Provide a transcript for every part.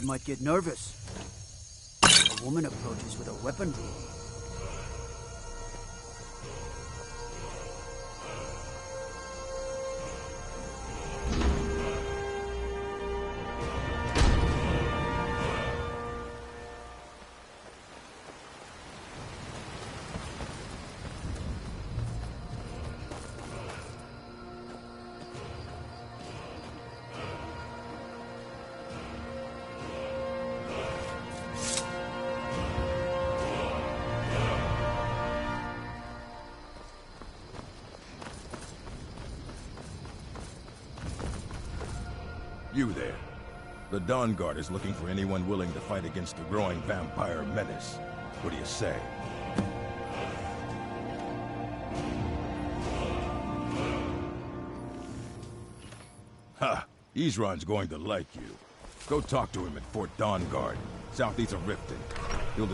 guard might get nervous. A woman approaches with a weapon drawn. You there. The Dawn Guard is looking for anyone willing to fight against the growing vampire menace. What do you say? Ha! Isran's going to like you. Go talk to him at Fort Dawn Guard, southeast of Riften. He'll...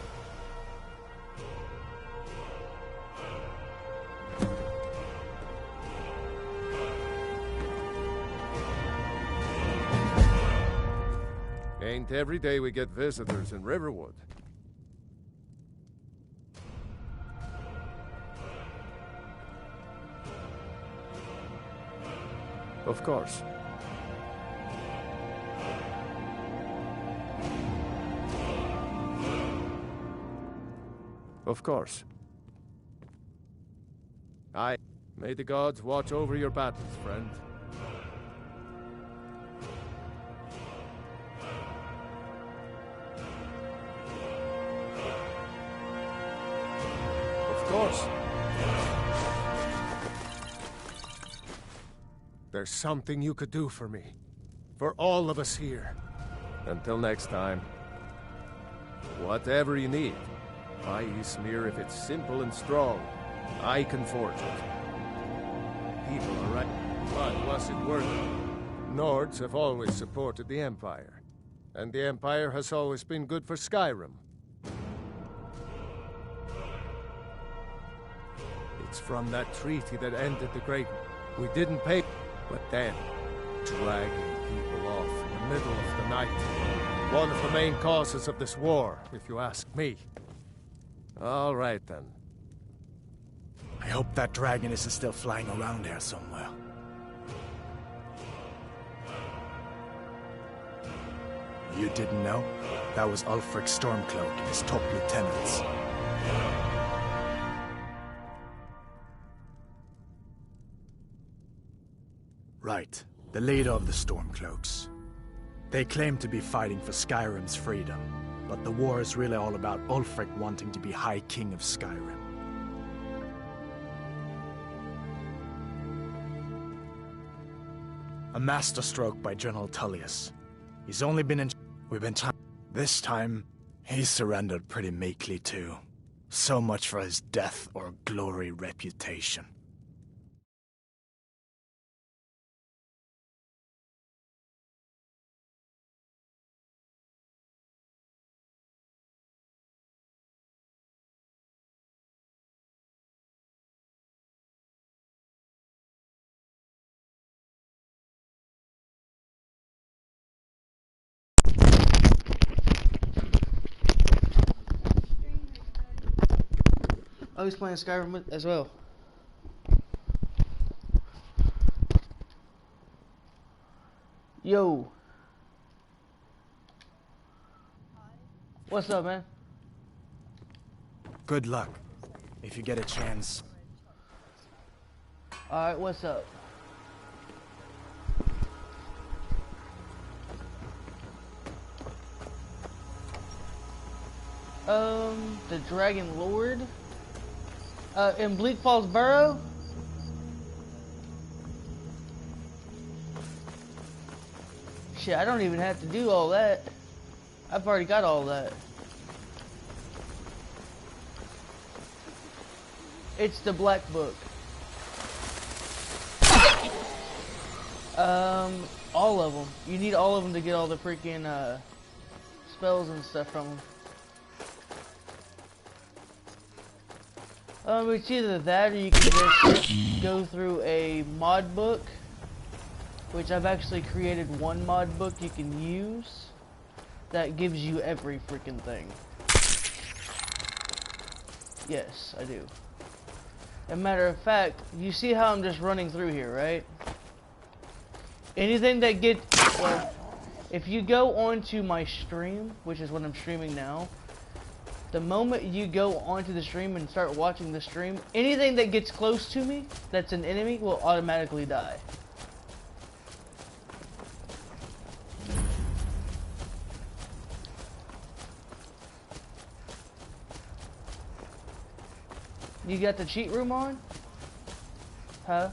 Ain't every day we get visitors in Riverwood. Of course. Of course. May the gods watch over your battles, friend. Of course. There's something you could do for me. For all of us here. Until next time. Whatever you need. My Ysmir, if it's simple and strong, I can forge it. People are right. But was it worth it? Nords have always supported the Empire. And the Empire has always been good for Skyrim. It's from that treaty that ended the Great... We didn't pay... But then, dragging people off in the middle of the night. One of the main causes of this war, if you ask me. All right, then. I hope that dragon isn't still flying around here somewhere. You didn't know? That was Ulfric Stormcloak and his top lieutenants. Right. The leader of the Stormcloaks. They claim to be fighting for Skyrim's freedom, but the war is really all about Ulfric wanting to be High King of Skyrim. A masterstroke by General Tullius. He's only been in... We've been trying... This time, he surrendered pretty meekly too. So much for his death or glory reputation. I was playing Skyrim as well. Yo. What's up, man? Good luck, if you get a chance. Alright, what's up? The Dragon Lord? In Bleak Falls Burrow? Shit, I don't even have to do all that. I've already got all that. It's the Black Book. All of them. You need all of them to get all the freaking, spells and stuff from them. It's either that or you can just go through a mod book, which I've actually created one mod book you can use. that gives you every freaking thing. Yes, I do. As a matter of fact, you see how I'm just running through here, right? Anything that gets, well, if you go onto my stream, which is what I'm streaming now, the moment you go onto the stream and start watching the stream, anything that gets close to me, that's an enemy, will automatically die. You got the cheat room on? Huh?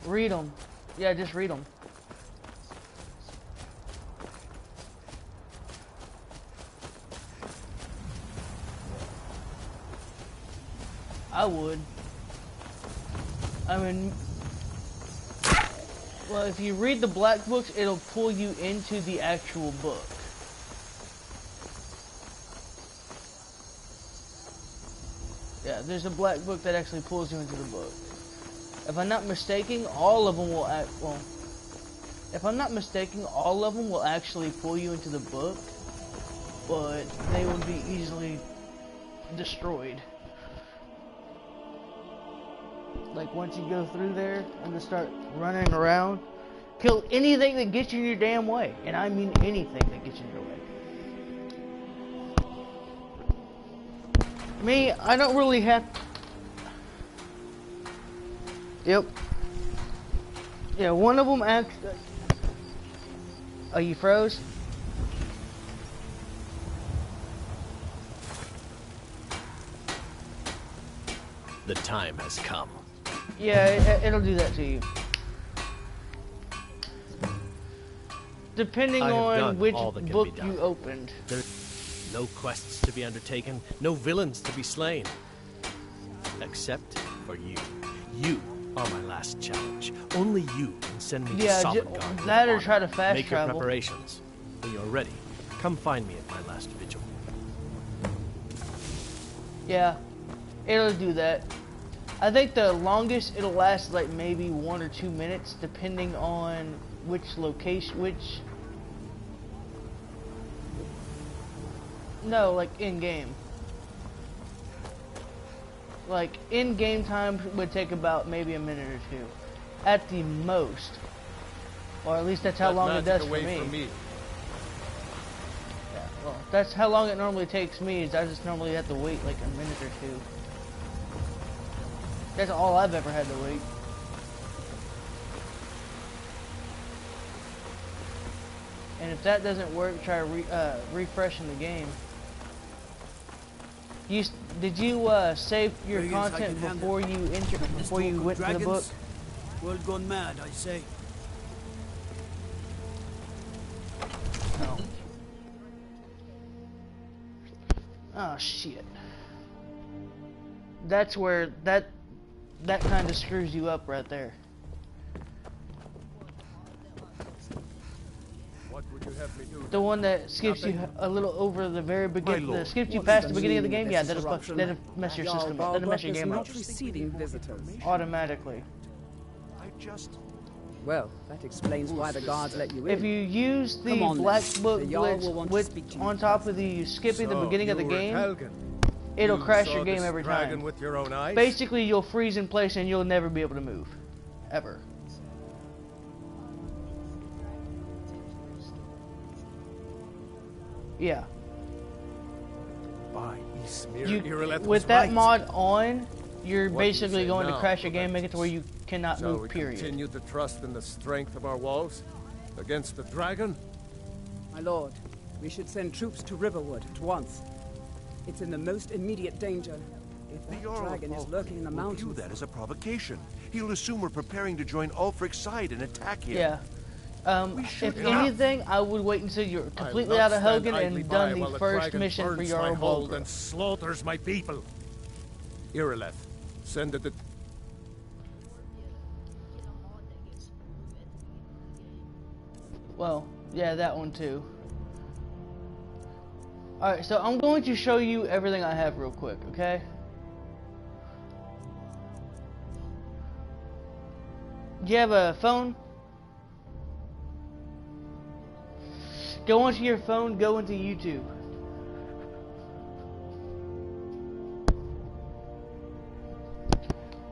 Read them. Yeah, just read them. I would. I mean, well, if you read the black books, it'll pull you into the actual book. Yeah, there's a black book that actually pulls you into the book. If I'm not mistaken, all of them will if I'm not mistaken, all of them will actually pull you into the book, but they would be easily destroyed. Like once you go through there and just start running around, kill anything that gets you in your damn way, and I mean anything that gets you in your way. Me, I don't really have. Yep. Yeah, one of them actually. Oh, you froze? The time has come. Yeah, it'll do that to you. Depending on which book you opened. There's no quests to be undertaken, no villains to be slain. Except for you. You are my last challenge. Only you can send me to Sovngarde. That or try to fast Make travel. Your preparations. When you're ready, come find me at my last vigil. Yeah, it'll do that. I think the longest it'll last is like maybe 1 or 2 minutes, depending on which location, no, like in-game. Like, in-game time would take about maybe a minute or two. At the most. Or at least that's how long it does for me. Yeah, well, that's how long it normally takes me, is I just normally have to wait like a minute or two. That's all I've ever had to wait. And if that doesn't work, try refreshing the game. Did you save your content before you went to the book? World gone mad, I say. No. Oh shit. That's where that kind of screws you up right there. What would you have me do? The one that skips you a little over the very beginning, that skips you past the beginning of the game. Yeah, that'll mess your system up. That'll mess your game up automatically. Well, that explains why the guards let you in. If you use the black book glitch on top of the skipping the beginning of the game, it'll crash your game every time. With your own eyes? Basically, you'll freeze in place and you'll never be able to move, ever. Yeah. With that mod on, you're basically going to crash your game, make it to where you cannot move, period. Continue to trust in the strength of our walls against the dragon? My lord, we should send troops to Riverwood at once. It's in the most immediate danger. If that dragon is lurking in the mountains... View that as a provocation. He'll assume we're preparing to join Ulfric's side and attack him. Yeah. If anything, I would wait until you're completely out of Helgen and done the first mission for Jarl Volker. And slaughters my people. Irileth, send it to... Well, yeah, that one too. Alright, so I'm going to show you everything I have real quick, okay? Do you have a phone? Go onto your phone, go into YouTube.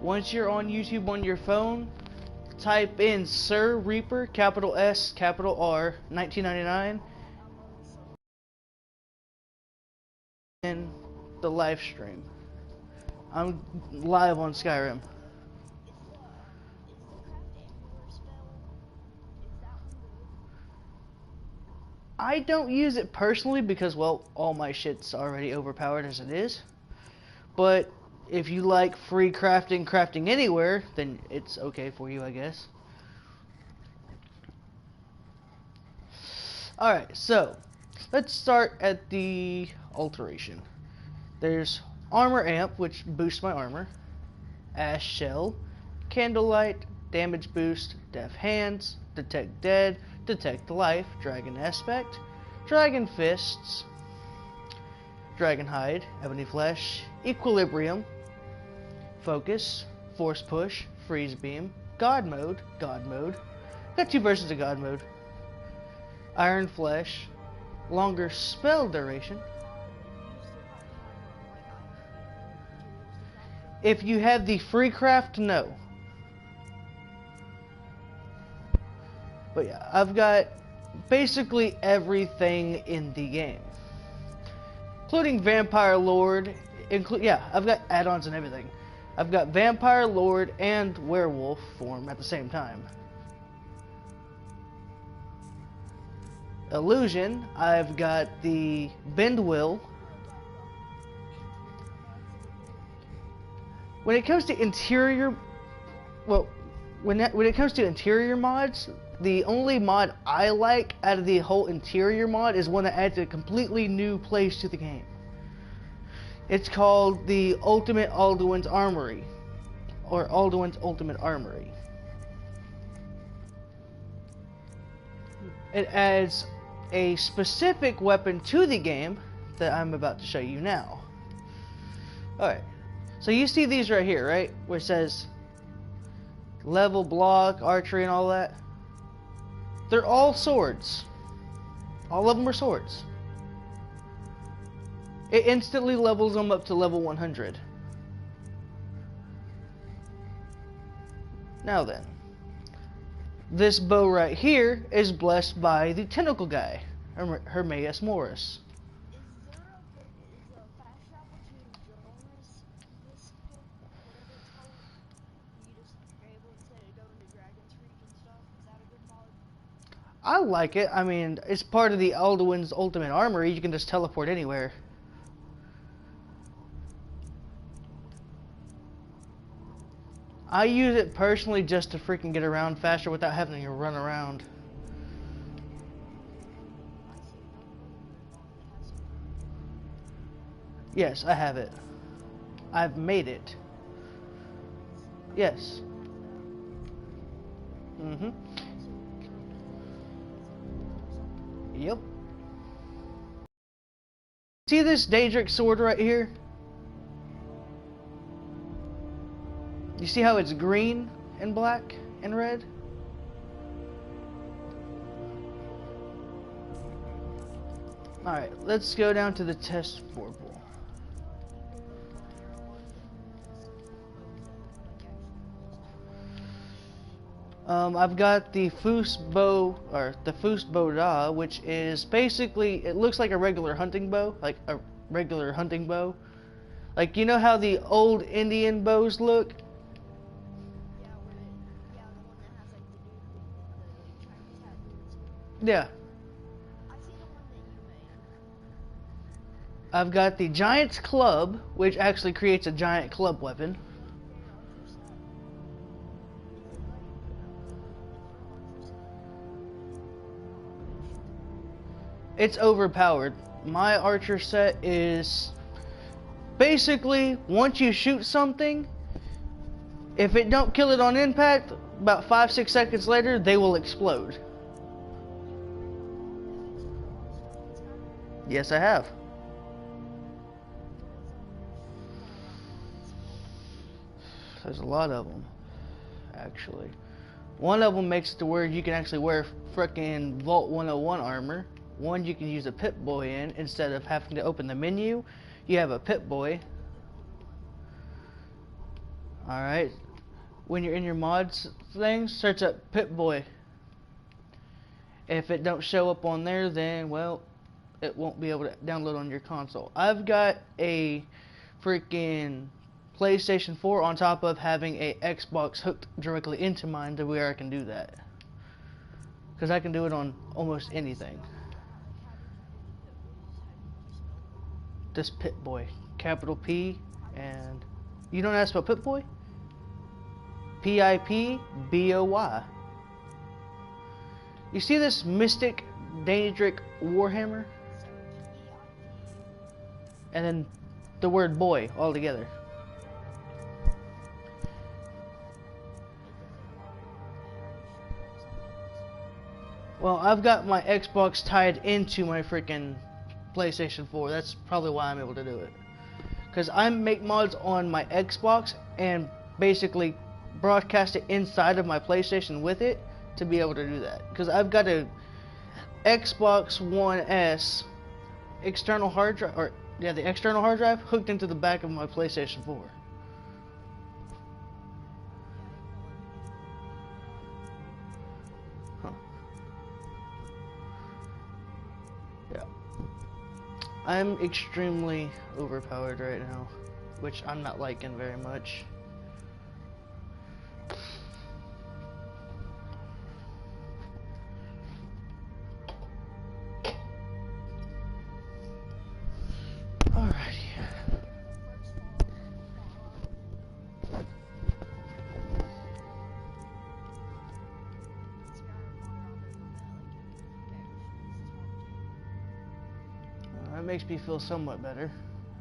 Once you're on YouTube on your phone, type in SirReaper, capital S, capital R, 1999, in the live stream. I'm live on Skyrim. I don't use it personally because, well, all my shit's already overpowered as it is. But if you like free crafting anywhere, then it's okay for you, I guess. Alright, so let's start at the alteration. There's armor amp, which boosts my armor. Ash shell, candlelight, damage boost, deaf hands, detect dead, detect life, dragon aspect, dragon fists, dragon hide, ebony flesh, equilibrium, focus, force push, freeze beam, god mode, got two versions of god mode, iron flesh, longer spell duration. If you have the free craft, no. But yeah, I've got basically everything in the game, including Vampire Lord. I've got add-ons and everything. I've got Vampire Lord and Werewolf form at the same time. Illusion, I've got the Bend Will. When it comes to interior, well, when it comes to interior mods, the only mod I like out of the whole interior mod is one that adds a completely new place to the game. It's called the Ultimate Alduin's Armory, or Alduin's Ultimate Armory. It adds a specific weapon to the game that I'm about to show you now. Alright, so you see these right here, right? Where it says level, block, archery, and all that. They're all swords. All of them are swords. It instantly levels them up to level 100. Now then, this bow right here is blessed by the tentacle guy, Hermaeus Morris. I like it. I mean, it's part of the Alduin's Ultimate Armory. You can just teleport anywhere. I use it personally just to freaking get around faster without having to run around. Yes, I have it. I've made it. Yes. Yep. See this Daedric sword right here? You see how it's green and black and red? Alright, let's go down to the test vorpal. I've got the Fusbo, or the Fusboda, which is basically, it looks like a regular hunting bow, like a regular hunting bow. Like, you know how the old Indian bows look? Yeah. I've got the Giant's Club, which actually creates a giant club weapon. It's overpowered. My archer set is basically, once you shoot something, if it don't kill it on impact, about 5-6 seconds later, they will explode. Yes, I have. There's a lot of them, actually. One of them makes it to where you can actually wear frickin' Vault 101 armor, One you can use a Pip-Boy in instead of having to open the menu. You have a Pip-Boy. Alright. When you're in your mods thing, search up Pip-Boy. If it don't show up on there, then, well, it won't be able to download on your console. I've got a freaking PlayStation 4 on top of having a Xbox hooked directly into mine to where I can do that. Because I can do it on almost anything. This Pip-Boy. Capital P, and you don't ask about Pip-Boy? Pipboy. You see this Mystic Daedric Warhammer? And then the word boy all together. Well, I've got my Xbox tied into my freaking PlayStation 4. That's probably why I'm able to do it. Because I make mods on my Xbox and basically broadcast it inside of my PlayStation with it to be able to do that. Because I've got a Xbox One S external hard drive, or yeah, the external hard drive hooked into the back of my PlayStation 4. Huh. Yeah. I'm extremely overpowered right now, which I'm not liking very much. That makes me feel somewhat better.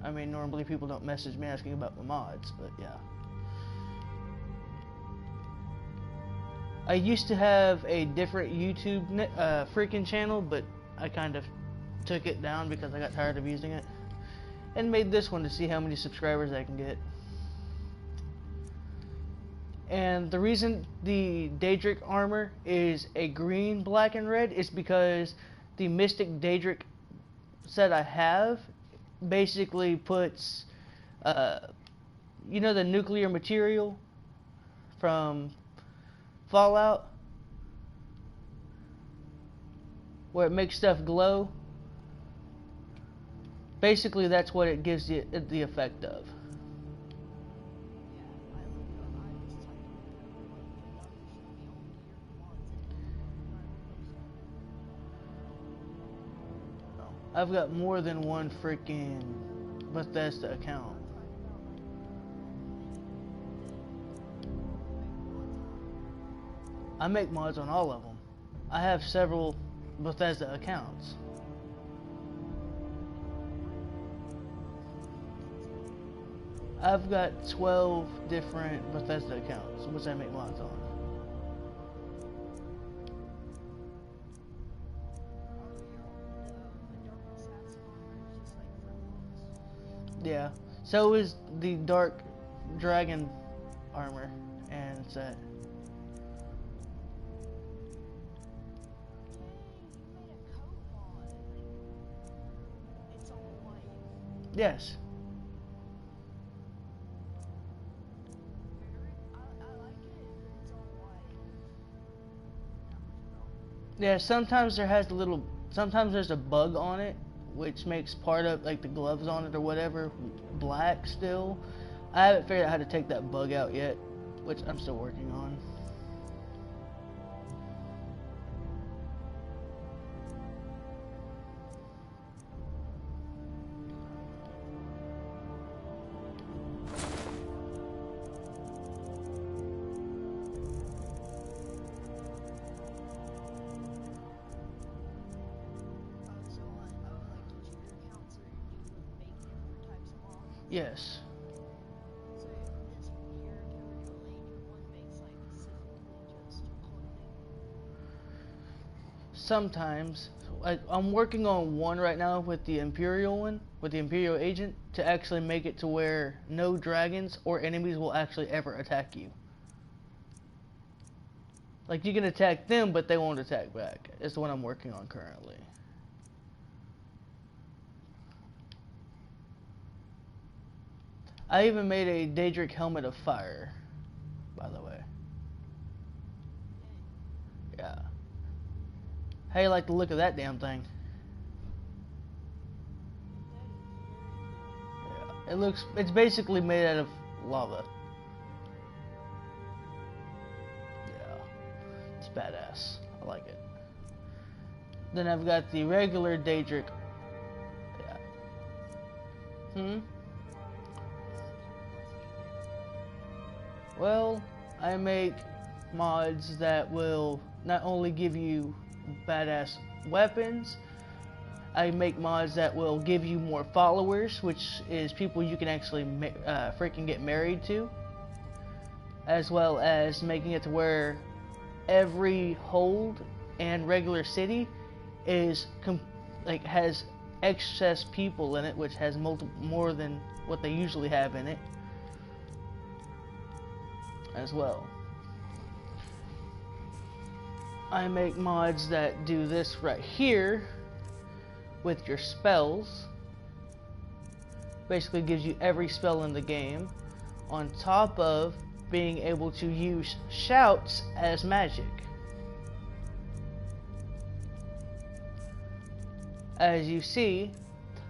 I mean, normally people don't message me asking about my mods, but yeah. I used to have a different YouTube freaking channel, but I kind of took it down because I got tired of using it. And made this one to see how many subscribers I can get. And the reason the Daedric armor is a green, black, and red is because the Mystic Daedric set I have basically puts, you know, the nuclear material from Fallout, where it makes stuff glow. Basically, that's what it gives you the effect of. I've got more than one freaking Bethesda account. I make mods on all of them. I have several Bethesda accounts. I've got 12 different Bethesda accounts, which I make mods on. Yeah, so is the Dark Dragon armor and set. Yes. Yeah, sometimes sometimes there's a bug on it, which makes part of, like, the gloves on it or whatever black still. I haven't figured out how to take that bug out yet, which I'm still working on. Yes. Sometimes, I'm working on one right now with the Imperial one, with the Imperial agent, to actually make it to where no dragons or enemies will actually ever attack you. Like, you can attack them, but they won't attack back. It's the one I'm working on currently. I even made a Daedric helmet of fire, by the way. Yeah. How you like the look of that damn thing? Yeah. It's basically made out of lava. Yeah. It's badass. I like it. Then I've got the regular Daedric. Yeah. Well, I make mods that will not only give you badass weapons, I make mods that will give you more followers, which is people you can actually freaking get married to, as well as making it to where every hold and regular city is has excess people in it, which has more than what they usually have in it as well. I make mods that do this right here with your spells. Basically gives you every spell in the game, on top of being able to use shouts as magic. As you see,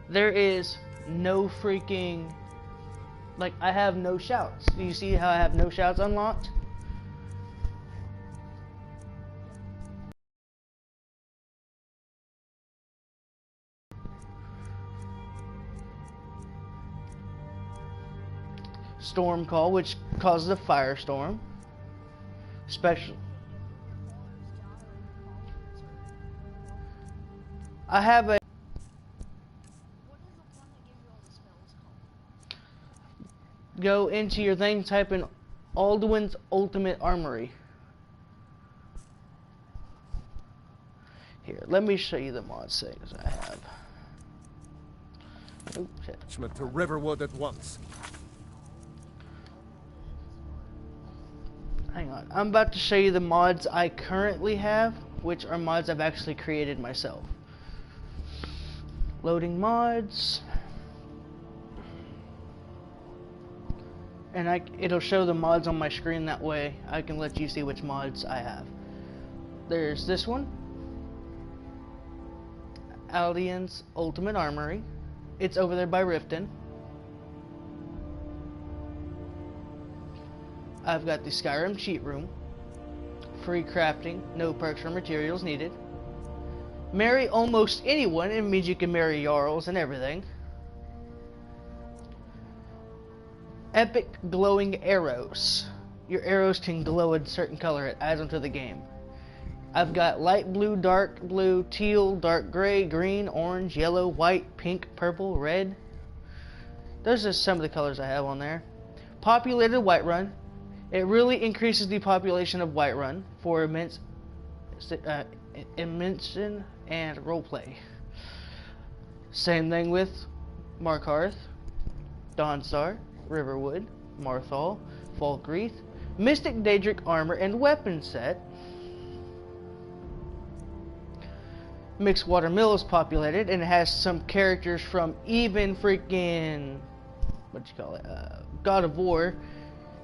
there is no freaking, I have no shouts. Do you see how I have no shouts unlocked? Storm Call, which causes a firestorm. Special. I have a go into your thing, type in Alduin's Ultimate Armory. Here, let me show you the mod settings I have. Oh, shit. To Riverwood at once. Hang on, I'm about to show you the mods I currently have, which are mods I've actually created myself. Loading mods. And it'll show the mods on my screen, that way I can let you see which mods I have. There's this one, Aldian's Ultimate Armory. It's over there by Riften. I've got the Skyrim Cheat Room. Free crafting, no perks or materials needed. Marry almost anyone, it means you can marry Jarls and everything. Epic glowing arrows. Your arrows can glow a certain color, it adds them to the game. I've got light blue, dark blue, teal, dark gray, green, orange, yellow, white, pink, purple, red. Those are some of the colors I have on there. Populated Whiterun. It really increases the population of Whiterun for immersion and roleplay. Same thing with Markarth, Dawnstar, Riverwood, Marthal, Falkreath, Mystic Daedric armor and weapon set. Mixed Mill is populated, and it has some characters from even freaking God of War.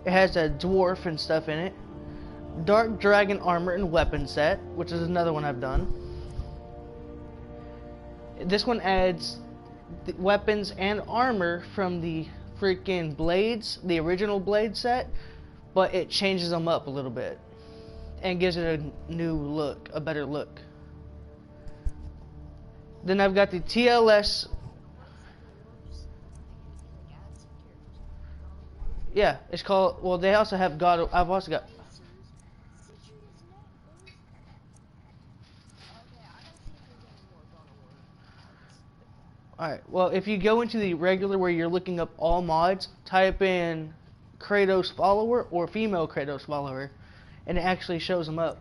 It has a dwarf and stuff in it. Dark Dragon armor and weapon set, which is another one I've done. This one adds the weapons and armor from the freaking blades, the original blade set, but it changes them up a little bit and gives it a new look, a better look. Then I've got the TLS. Yeah, it's called, well, they also have I've also got. Alright, well, if you go into the regular where you're looking up all mods, type in Kratos follower or female Kratos follower, and it actually shows them up.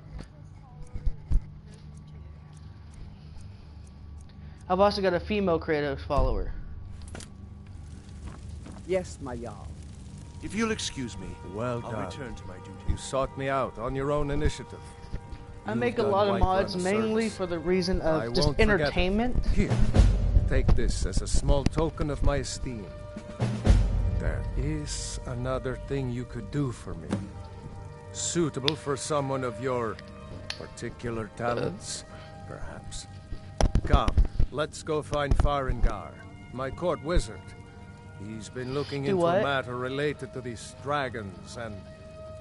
I've also got a female Kratos follower. Yes, my yall. If you'll excuse me, Well I'll done. return to my duty. You sought me out on your own initiative. I You've make a done lot of Whiterun mods a mainly service. for the reason I of just won't forget it. entertainment. Here, take this as a small token of my esteem. There is another thing you could do for me. Suitable for someone of your particular talents, perhaps. Come, let's go find Farengar, my court wizard. He's been looking into a matter related to these dragons and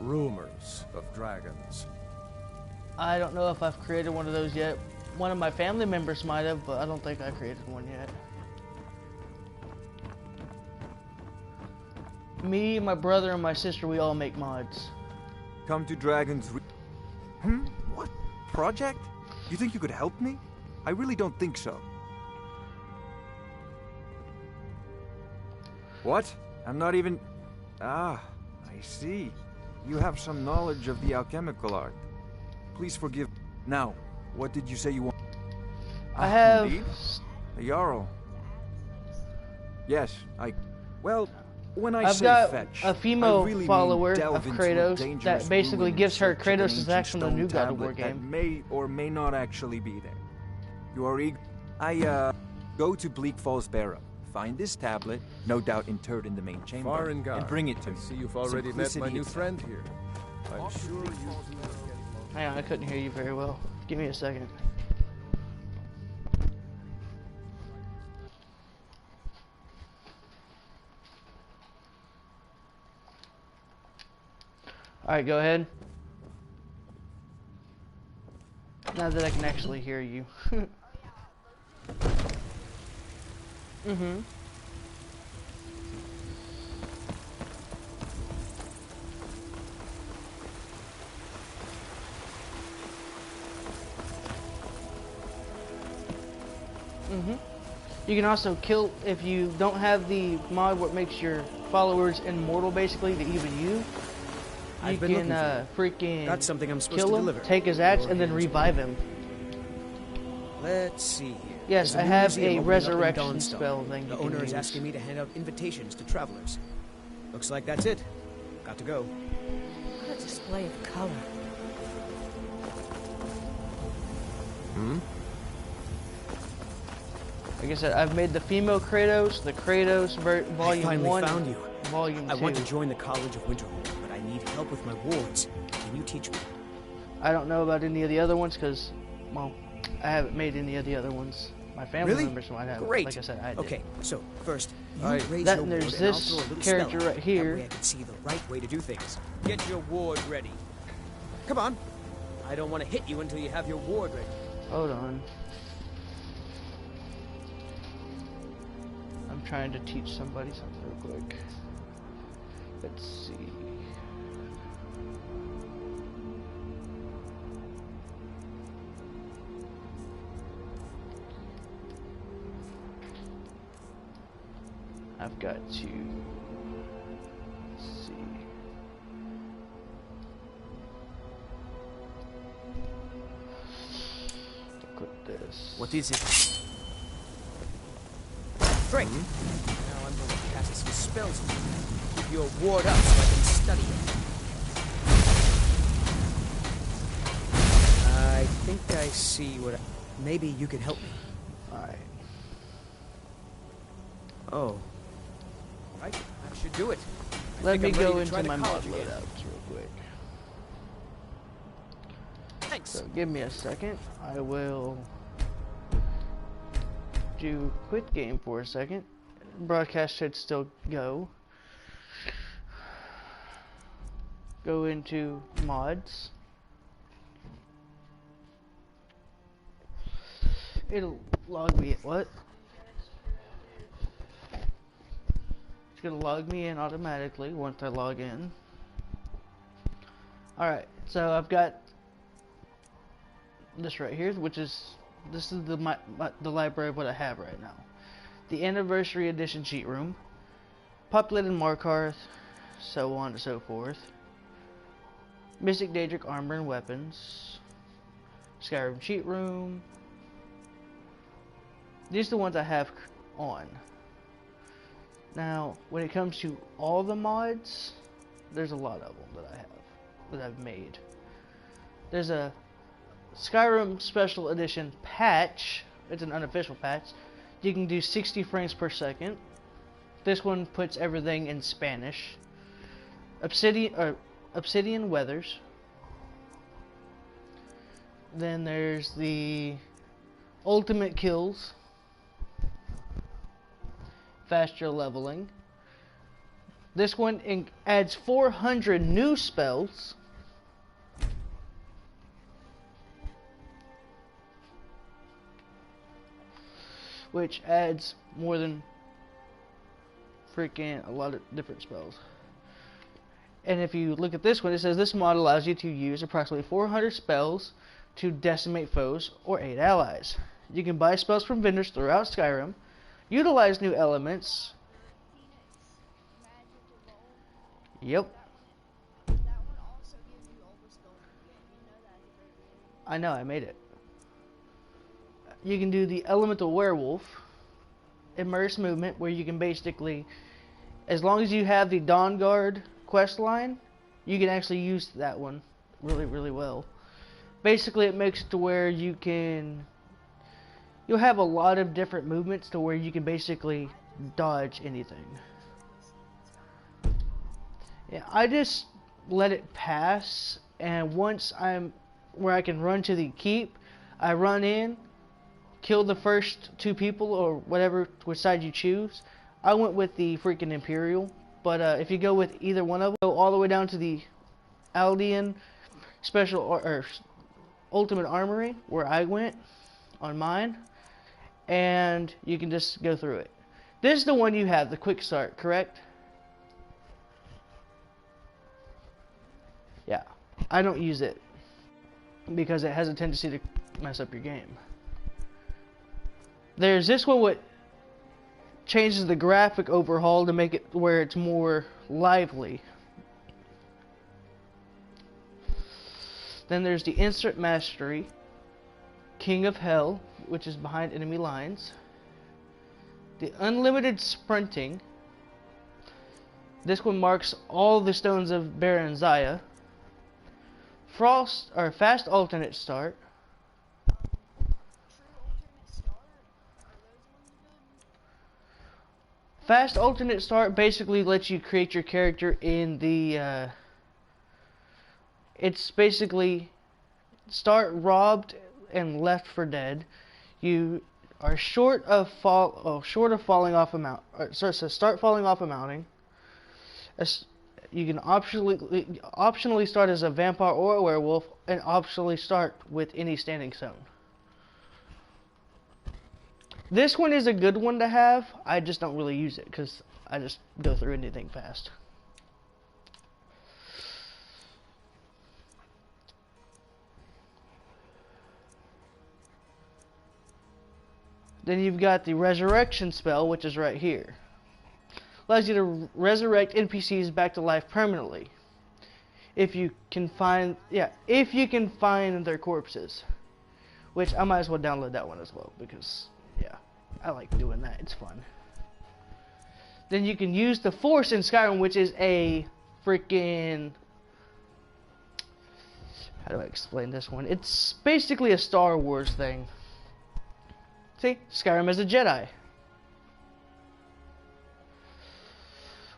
rumors of dragons. I don't know if I've created one of those yet. One of my family members might have, but I don't think I created one yet. Me, my brother, and my sister, we all make mods. Come to Dragon's What? Project? You think you could help me? I really don't think so. What? I'm not even... Ah, I see. You have some knowledge of the alchemical art. Please forgive... Now, what did you say you want? I have... Indeed? A Jarl. Yes, Well, when I've got a female follower of Kratos that basically gives her Kratos' axe from the new God of War game. That may or may not actually be there. You are eager? Go to Bleak Falls Barrow. Find this tablet, no doubt interred in the main chamber, Farengar, and bring it to me. See, you've already met my new friend here. I'm sure you... Hang on, I couldn't hear you very well. Give me a second. Alright, go ahead. Now that I can actually hear you. Mm-hmm. You can also kill, if you don't have the mod what makes your followers immortal basically to even you. You can freaking Got something I'm supposed kill to him, deliver. take his axe, and then revive him. Let's see here. Yes, I There's have museum a opening up in resurrection Dawnstone. spell thing. The owner is asking me to hand out invitations to travelers. Looks like that's it. Got to go. What a display of color. Like I said, I've made the female Kratos, the Kratos Volume 1, I finally found you. Volume 2. I want to join the College of Winterhold, but I need help with my wards. Can you teach me? I don't know about any of the other ones because, well, I haven't made any of the other ones. My family members might have. Great. Like I said, I did. Okay, so first, you Right. raise That your and ward there's and I'll this throw a little character spell. right here. That way I can see the right way to do things. Get your ward ready. Come on. I don't want to hit you until you have your ward ready. Hold on. I'm trying to teach somebody something real quick. Let's see. I've got to see. Look at this. What is it? Great. Now I'm going to cast some spells on you. Keep your ward up so I can study it. I think I see what maybe you can help me. Alright. Oh. Right, that should do it. Let me I'm ready go to into try the my mod college again. loadouts real quick. Thanks. So give me a second. I will do quit game for a second. Broadcast should still go. Go into mods. It'll log me. What? It's gonna log me in automatically once I log in. Alright, so I've got this right here, which is the library of what I have right now. The Anniversary Edition cheat room, populated Markarth, so on and so forth. Mystic Daedric armor and weapons, Skyrim cheat room. These are the ones I have on. Now, when it comes to all the mods, there's a lot of them that I have, that I've made. There's a Skyrim Special Edition patch. It's an unofficial patch. You can do 60 frames per second, This one puts everything in Spanish. Obsidian Weathers. Then there's the Ultimate Kills. Faster leveling. This one adds 400 new spells. Which adds more than freaking a lot of different spells. And if you look at this one, it says this mod allows you to use approximately 400 spells to decimate foes or aid allies. You can buy spells from vendors throughout Skyrim, utilize new elements. Yep. I know, I made it. You can do the Elemental Werewolf, Immerse Movement, where you can basically, as long as you have the Dawn Guard quest line, you can actually use that one really well. Basically, it makes it to where you'll have a lot of different movements to where you can basically dodge anything. Yeah, I just let it pass, and once I'm where I can run to the keep, I run in, kill the first 2 people or whatever, which side you choose. I went with the freaking Imperial, but if you go with either one of them, go all the way down to the Aldean Special or Ultimate Armory, where I went on mine, and you can just go through it. This is the one you have, the quick start, correct? Yeah, I don't use it because it has a tendency to mess up your game. There's this one what changes the graphic overhaul to make it where it's more lively. Then there's the Instant Mastery, King of Hell, which is behind enemy lines. The Unlimited Sprinting. This one marks all the stones of Baron Zaya. Fast Alternate Start. Fast Alternate Start basically lets you create your character in the it's basically start robbed and left for dead. You are short of falling off a mount. Start falling off a mounting. You can optionally start as a vampire or a werewolf, and optionally start with any standing stone. This one is a good one to have. I just don't really use it because I just go through anything fast. Then you've got the Resurrection spell, which is right here. Allows you to resurrect NPCs back to life permanently. If you can find their corpses. Which I might as well download that one as well, because yeah, I like doing that. It's fun. Then you can use the Force in Skyrim, which is a freaking... How do I explain this one? It's basically a Star Wars thing. See? Skyrim as a Jedi.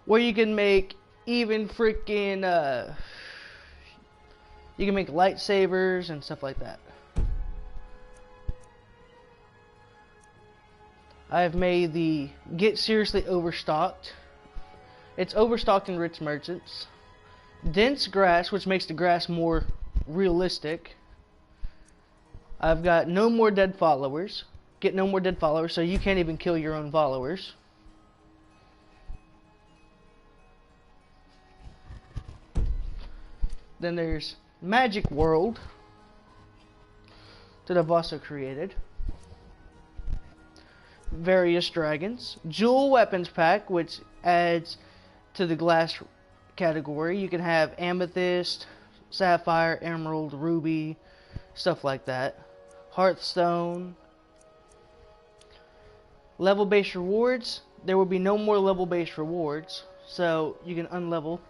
Where you can make even freaking... you can make lightsabers and stuff like that. I've made the Get Seriously Overstocked. It's overstocked in rich merchants. Dense Grass, which makes the grass more realistic. I've got No More Dead Followers. Get no more dead followers, so you can't even kill your own followers. Then there's Magic World that I've also created. Various dragons. Jewel Weapons Pack, which adds to the glass category. You can have amethyst, sapphire, emerald, ruby, stuff like that. Hearthstone. Level-based rewards. There will be no more level-based rewards, so you can unlevel.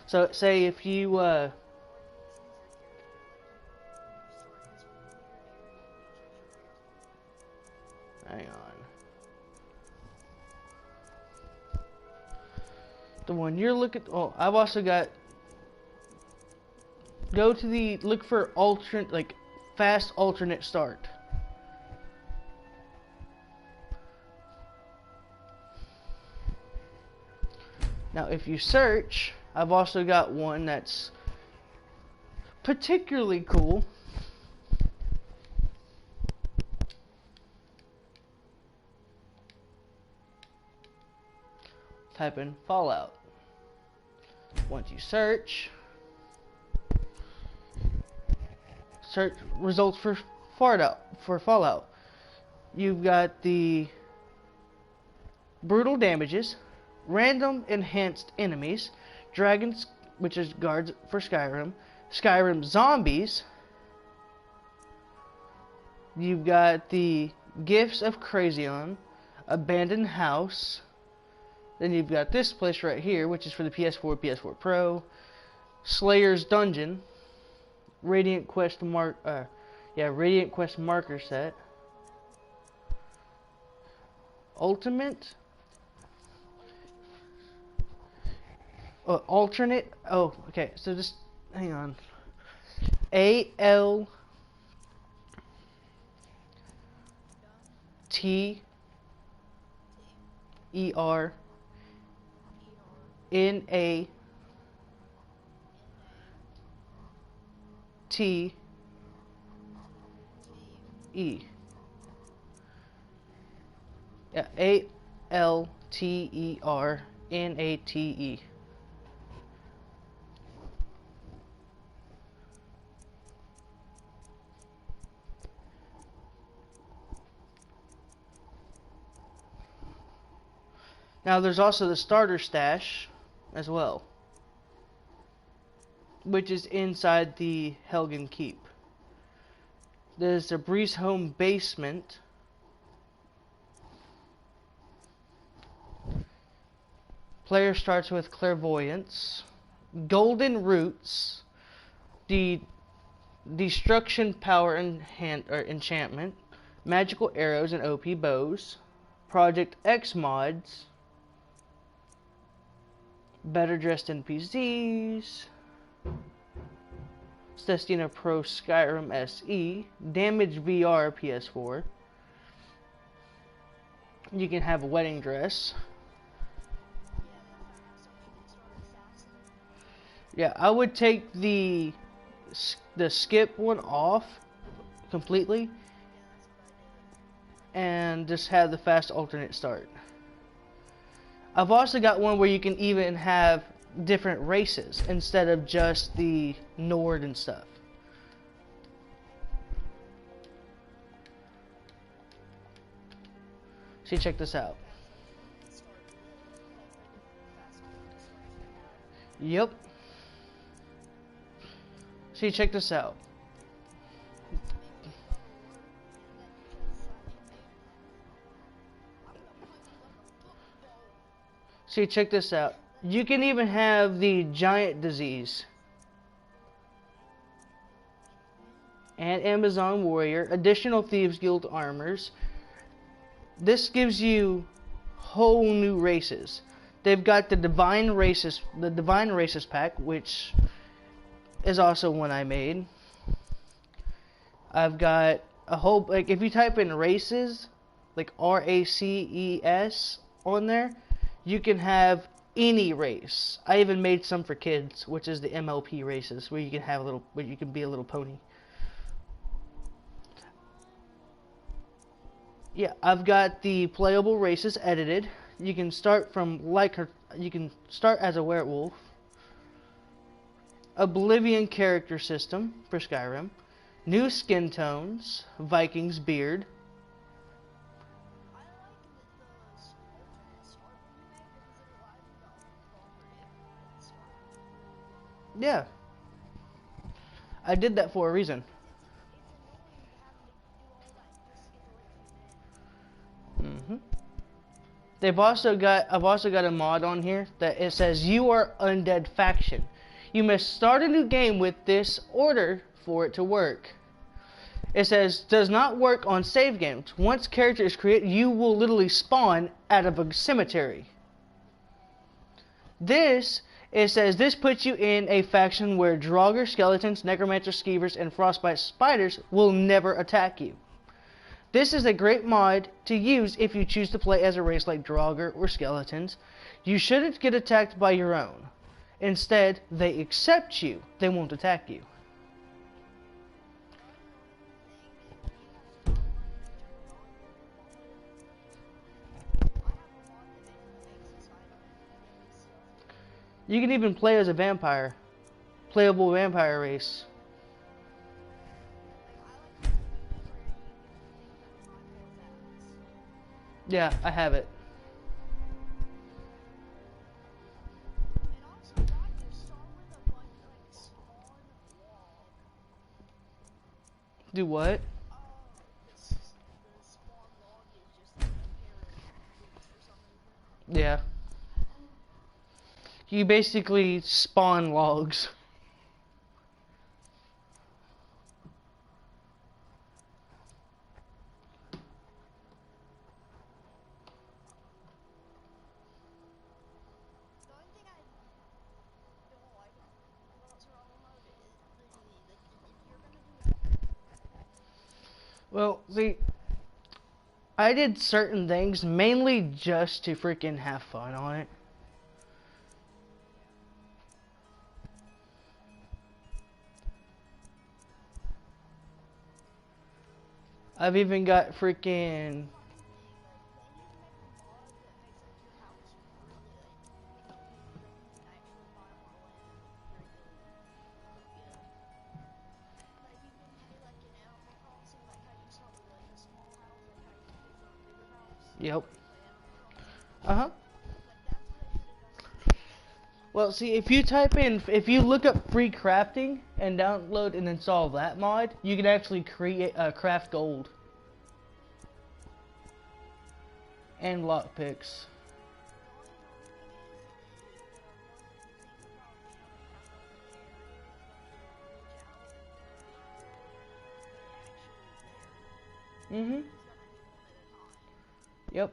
So, say if you hang on. The one you're looking... Oh, I've also got... Go to the... Look for alternate... Like, fast alternate start. Now, if you search, I've also got one that's particularly cool. Type in Fallout. Once you search results for Fallout. You've got the brutal damages, random enhanced enemies, dragons, which is guards for Skyrim, Skyrim zombies. You've got the gifts of Crazion, abandoned house. Then you've got this place right here, which is for the PS4, PS4 Pro, Slayer's Dungeon, Radiant Quest marker set, Ultimate, alternate. Oh, okay. So just hang on. ALTERNATE Yeah, ALTERNATE. Now there's also the starter stash as well, which is inside the Helgen Keep. There's a Breeze Home basement. Player starts with Clairvoyance, Golden Roots, the Destruction Power Enchantment, Magical Arrows and OP Bows, Project X mods, Better Dressed NPCs, Cestina Pro Skyrim SE, Damage VR PS4. You can have a wedding dress. Yeah, I would take the skip one off completely and just have the fast alternate start. I've also got one where you can even have different races instead of just the Nord and stuff. See, check this out. Yep. See, check this out. See, check this out. You can even have the Giant Disease and Amazon Warrior, additional Thieves Guild armors. This gives you whole new races. They've got the Divine Races pack, which is also one I made. I've got a whole, like, if you type in races, like RACES on there, you can have any race. I even made some for kids, which is the MLP races, where you can have where you can be a little pony. Yeah, I've got the playable races edited. You can start from you can start as a werewolf. Oblivion character system for Skyrim. New skin tones, Viking's beard. Yeah. I did that for a reason. I've also got a mod on here that it says you are undead faction. You must start a new game with this order for it to work. It says does not work on save games. Once character is created, you will literally spawn out of a cemetery. It says this puts you in a faction where Draugr, skeletons, necromancers, skeevers, and frostbite spiders will never attack you. This is a great mod to use if you choose to play as a race like Draugr or skeletons. You shouldn't get attacked by your own. Instead, they accept you. They won't attack you. You can even play as a vampire. Playable vampire race. Yeah, I have it. Do what? Yeah. You basically spawn logs. Well, see, I did certain things mainly just to freaking have fun on it. I've even got freaking... Yep. Uh-huh. Well, see, if you look up free crafting and download and install that mod, you can actually create craft gold and lockpicks. Mm-hmm. Yep.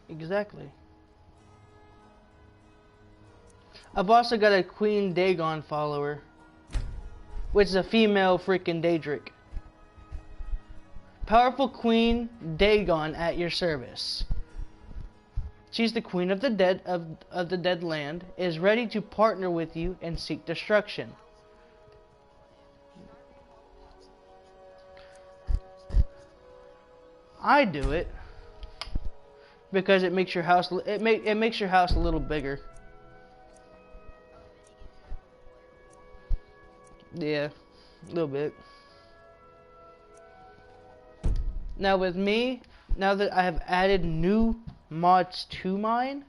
Exactly. I've also got a Queen Dagon follower, which is a female freaking Daedric. Powerful Queen Dagon at your service. She's the queen of the dead of the dead land, is ready to partner with you and seek destruction. I do it because it makes your house it makes your house a little bigger. Yeah, a little bit. Now with me, now that I have added new mods to mine,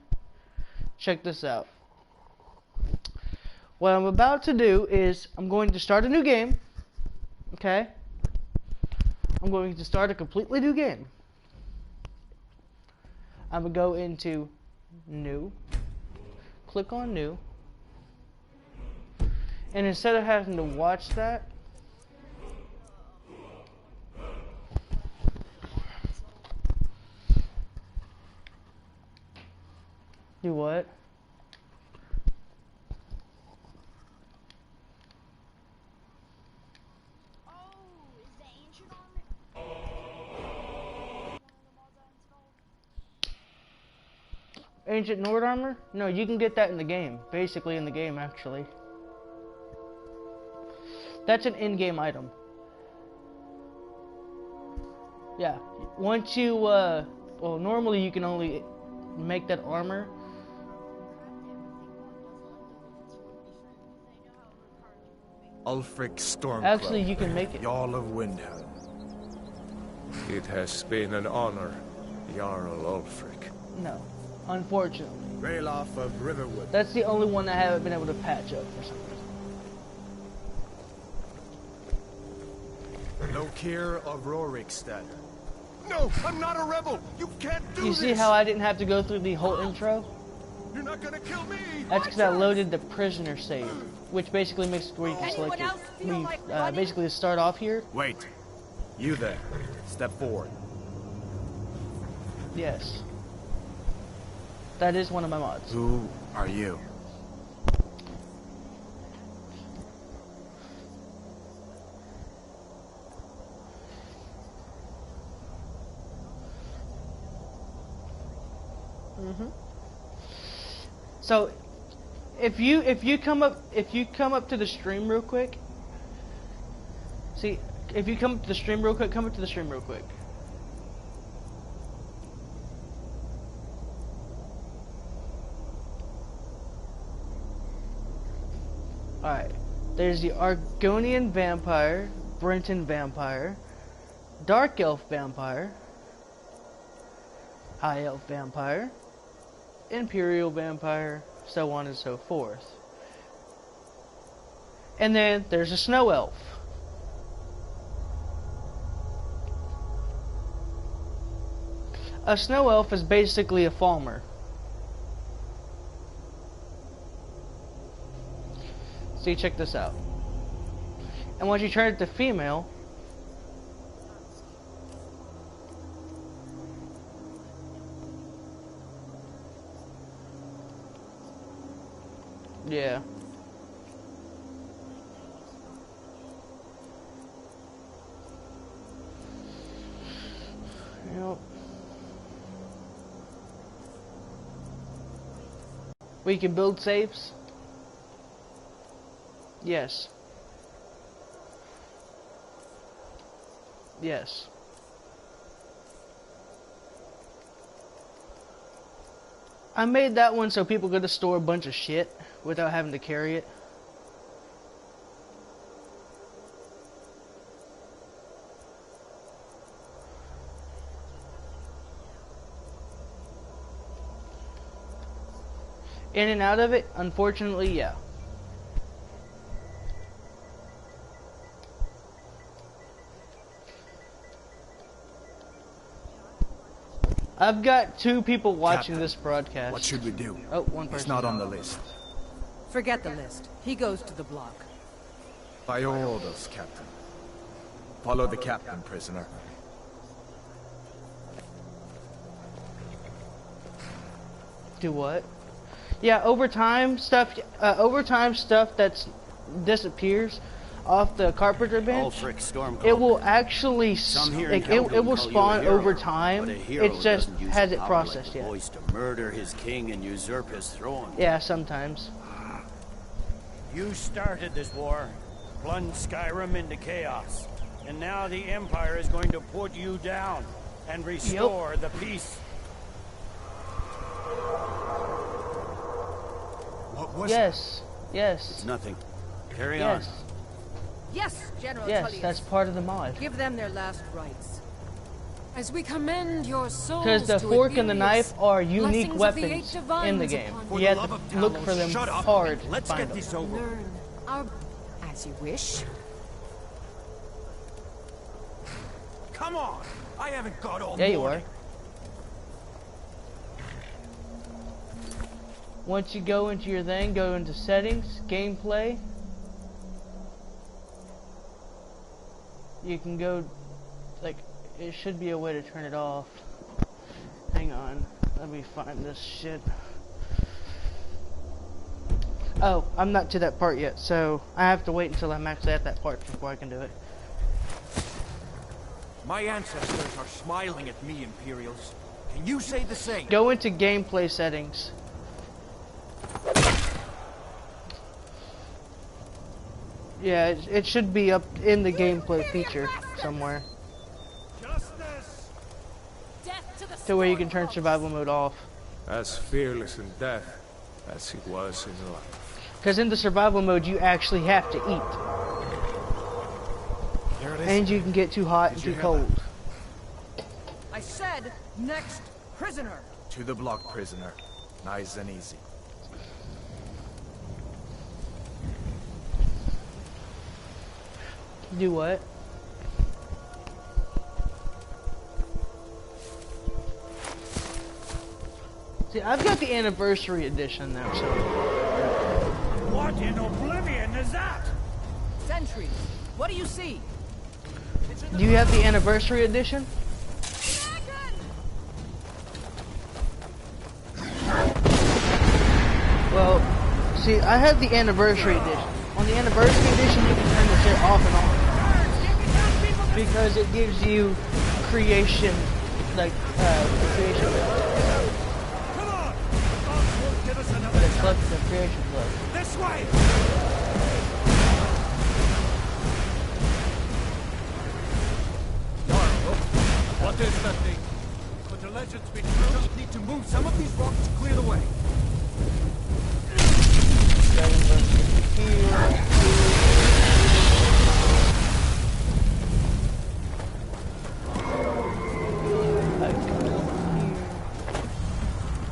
check this out. What I'm about to do is I'm going to start a new game. Okay? I'm going to start a completely new game. I'm going to go into new, click on new, and instead of having to watch that, do what? Ancient Nord armor? No, you can get that in the game. Basically in the game, actually. That's an in-game item. Yeah. Once you, well, normally you can only make that armor. Ulfric Stormcloak. Actually, you can make it. Yall of Windhelm. It has been an honor, Jarl Ulfric. No, unfortunately. Ralof of Riverwood. That's the only one I haven't been able to patch up for some reason. Lokir of Rorikstead. No, I'm not a rebel! You can't do this! You see how I didn't have to go through the whole intro? You're not gonna kill me! That's because I loaded the prisoner save, which basically makes it where you can select it. Basically, to start off here. Wait. You there. Step forward. Yes. That is one of my mods. Who are you? So, if you come up to the stream real quick. See, if you come up to the stream real quick, come up to the stream real quick. Alright. There's the Argonian Vampire, Brenton Vampire, Dark Elf Vampire, High Elf Vampire, Imperial Vampire, so on and so forth. And then there's a Snow Elf. A Snow Elf is basically a Falmer. See, check this out. And once you turn it to female, yeah. Yep. We can build safes. Yes. Yes. I made that one so people could store a bunch of shit without having to carry it. In and out of it, unfortunately, yeah. I've got 2 people watching this broadcast. What should we do? Oh, one person. He's not on the list. Forget the list. He goes to the block. By your orders, Captain. Follow the captain, prisoner. Do what? Yeah, overtime stuff that disappears off the carpenter bench. It will actually it will spawn over time. It just hasn't processed yet. To murder his king and usurp his throne. Yeah, sometimes. You started this war, plunged Skyrim into chaos, and now the Empire is going to put you down and restore the peace. What was Yes. It's nothing. Carry on. Yes, General Yes, Tullius. that's part of the mod. Give them their last rites. As we commend your souls Because the to fork and the Iberius, knife are unique blessings of the weapons eight divines in the game. upon You you. have to look for them hard. Let's to find get them. this over. Learn our As you wish. Come on! I haven't got all There you morning. are. Once you go into your thing, go into settings, gameplay. You can go, like, it should be a way to turn it off. Hang on, let me find this shit. Oh, I'm not to that part yet, so I have to wait until I'm actually at that part before I can do it. My ancestors are smiling at me, Imperials. Can you say the same? Go into gameplay settings. Yeah, it should be up in the gameplay feature somewhere. Justice! To where you can turn survival mode off. As fearless in death as he was in life. Because in the survival mode, you actually have to eat. There it is. And you can get too hot and too cold. I said, next prisoner. To the block, prisoner. Nice and easy. Do what? See, I've got the anniversary edition now, so. What in oblivion is that? Sentries, what do you see? Do you have the anniversary edition? Well, see, I have the anniversary edition. On the anniversary edition, you can turn the shit off and on. Because it gives you creation, like, creation. Come on! The boss won't give us another chance. The creation club. This way! What is that thing? Could the legends be true? Just need to move some of these rocks to clear the way.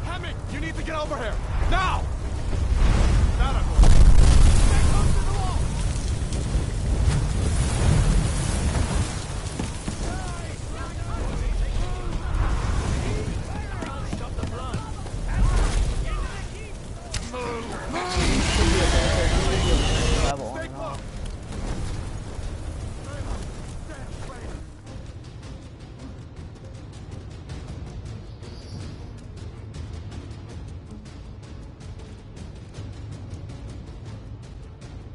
Hammond, you need to get over here. Now!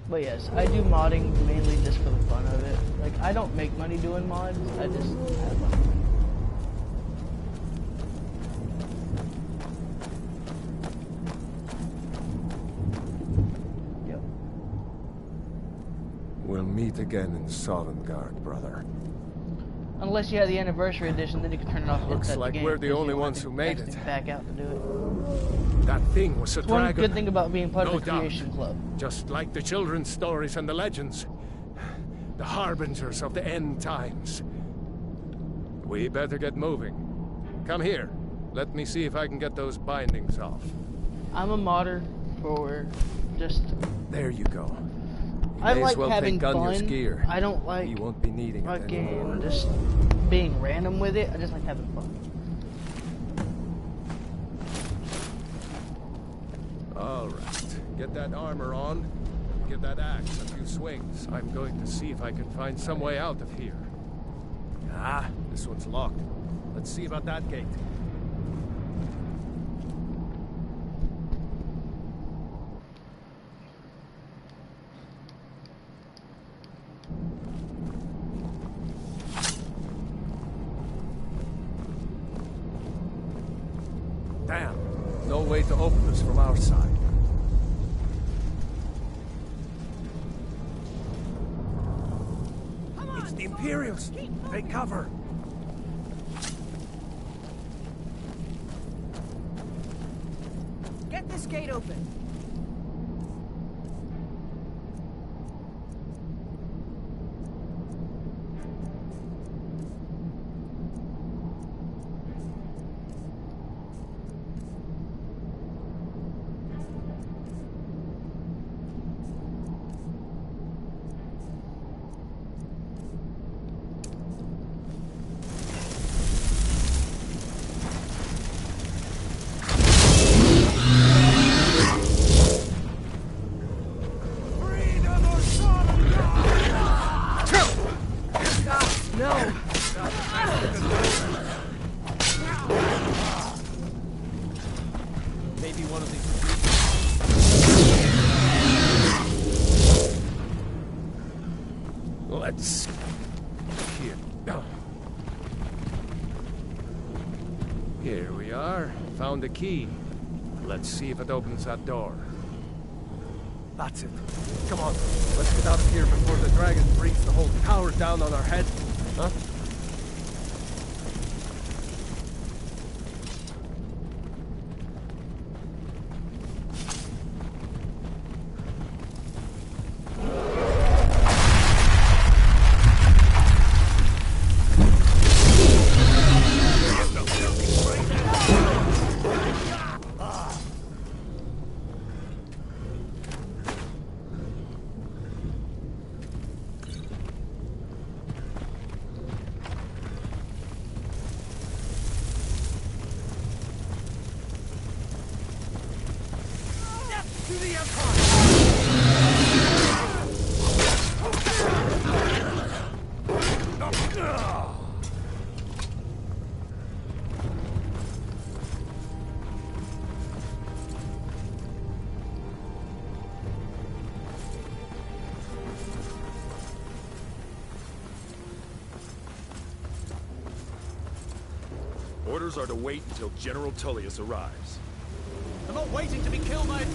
But yes, I do modding mainly just for the fun of it. Like, I don't make money doing mods, I just have fun. Yep. We'll meet again in Sovngarde, brother. Unless you have the anniversary edition, then you can turn it off. And Looks hit like the game, we're the because only you ones have who to made actually it. back out to do it. That thing was a It's one dragon. good thing about being part No of the doubt. Creation Club. Just like the children's stories and the legends. The harbingers of the end times. We better get moving. Come here. Let me see if I can get those bindings off. I'm a modder for just... There you go. I May like as well having take Gunjar's fun. gear. I don't like You won't be needing it anymore. fucking just being random with it. I just like having fun. All right. Get that armor on. Give that axe a few swings. I'm going to see if I can find some way out of here. Ah, this one's locked. Let's see about that gate. Damn, no way to open this from our side. It's the Imperials! Take cover! Get this gate open. Maybe one of these would be... Let's... Here we are. Found the key. Let's see if it opens that door. That's it. Come on. Let's get out of here before the dragon brings the whole tower down on our head. Huh? orders are to wait until General Tullius arrives. I'm not waiting to be killed by...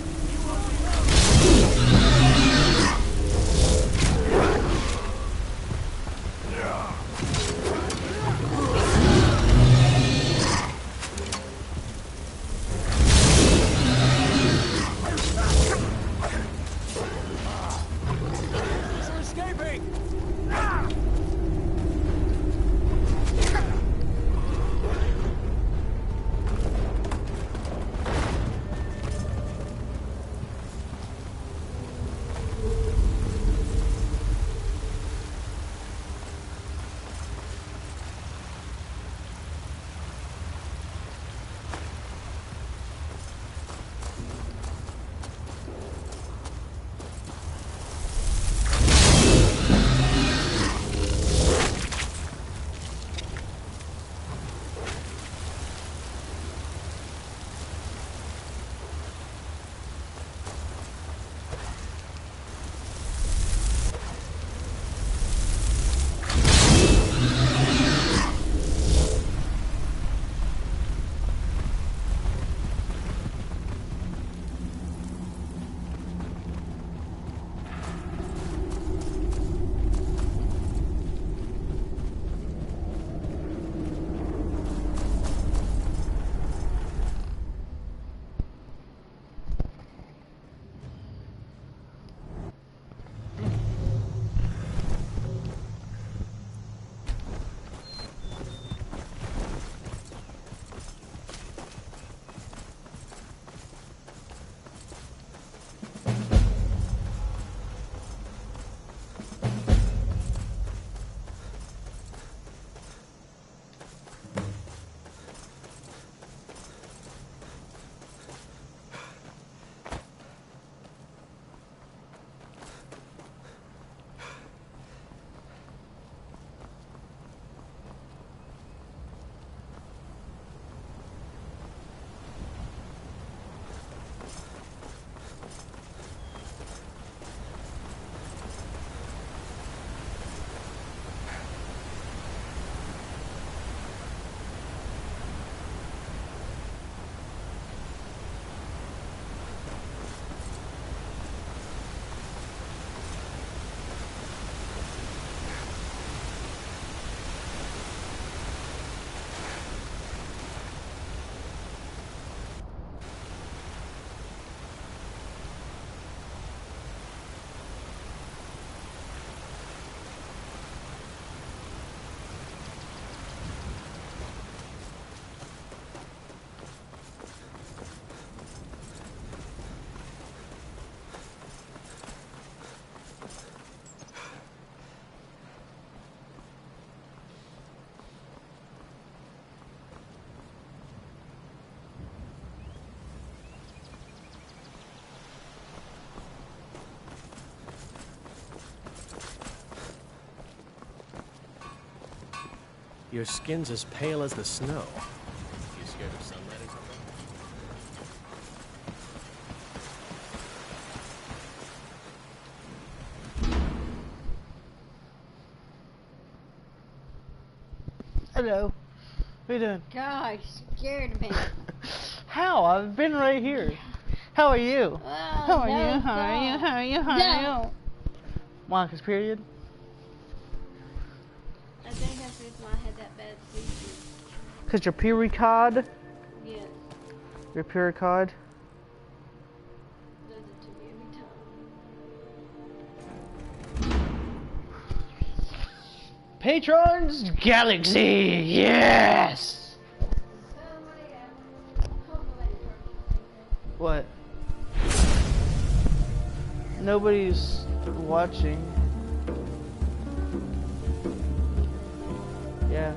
Your skin's as pale as the snow. You scared of sunlight or something? Hello. What are you doing? God, you scared me. How? I've been right here. How are you? How are no, you? How are you? How are you? How are you? Monica's period? I think that's the reason why I had that bad sleep. Because your period card? Yes. Your period card? Does it to me every time. Patrons Galaxy! Yes! What? Nobody's watching. Yeah.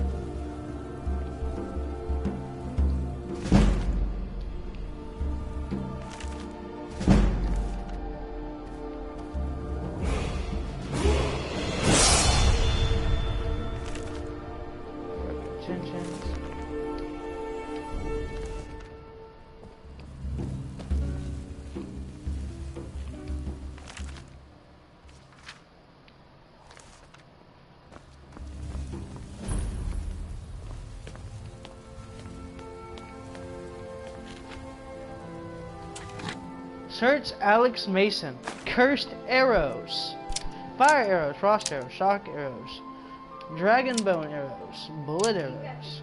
Search Alex Mason. Cursed arrows. Fire arrows, frost arrows, shock arrows, dragon bone arrows, bullet arrows.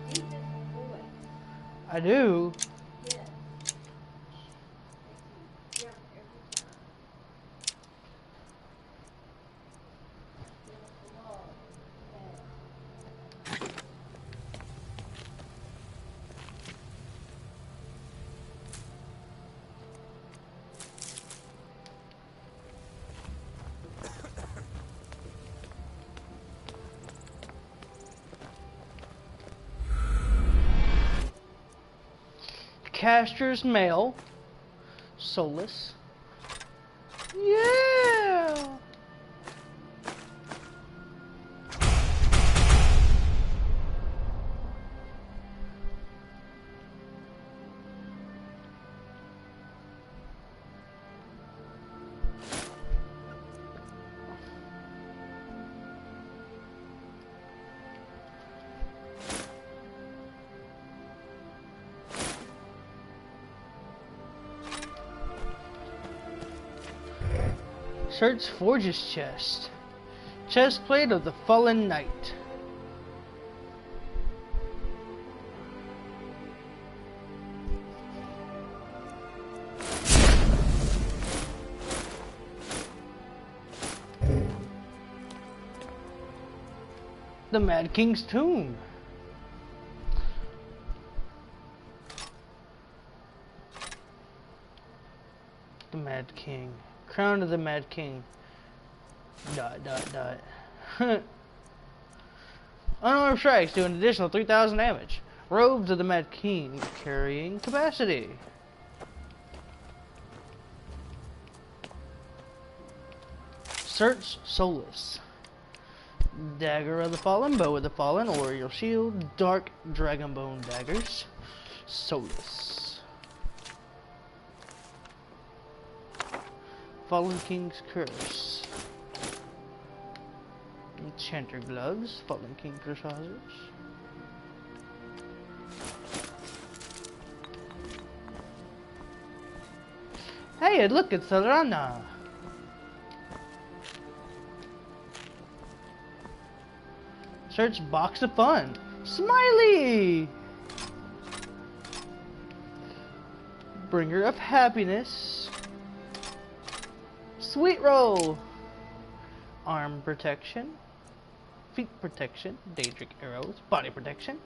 I do. Caster's Mail, Solus. Yeah. Search Forge's chest. Chestplate of the Fallen Knight. The Mad King's tomb. The Mad King. Crown of the Mad King. ... Unarmed strikes do an additional 3,000 damage. Robes of the Mad King. Carrying capacity. Search Solus. Dagger of the Fallen. Bow of the Fallen. Oriole Shield. Dark Dragonbone daggers. Solus. Fallen King's Curse. Enchanter Gloves. Fallen King Corsairs. Hey, look, it's Arana. Search Box of Fun. Smiley! Bringer of Happiness. Sweet Roll. Arm Protection. Feet Protection. Daedric Arrows. Body Protection.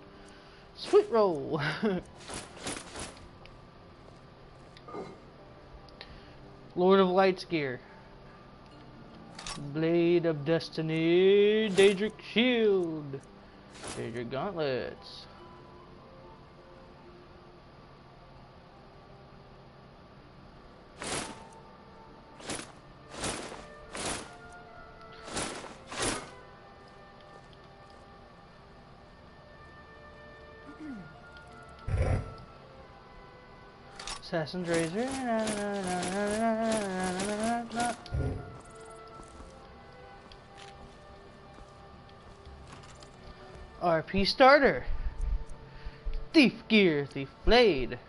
Sweet Roll. Lord of Lights gear. Blade of Destiny. Daedric Shield. Daedric Gauntlets. Assassin's Razor. RP Starter. Thief Gear. Thief Blade.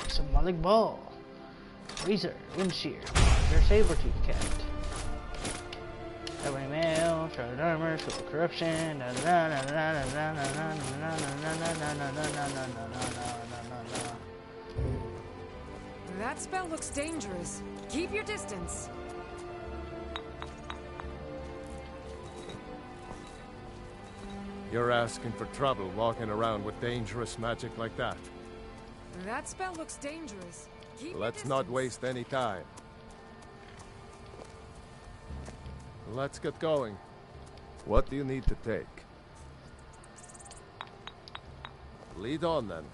Symbolic Ball. Razor, Windshear, Saber-Tooth Cat. Ebony Mail, Shrouded Armor, Soul of Corruption. That spell looks dangerous. Keep your distance. You're asking for trouble walking around with dangerous magic like that. That spell looks dangerous. Keep Let's not waste any time. Let's get going. What do you need to take? Lead on then.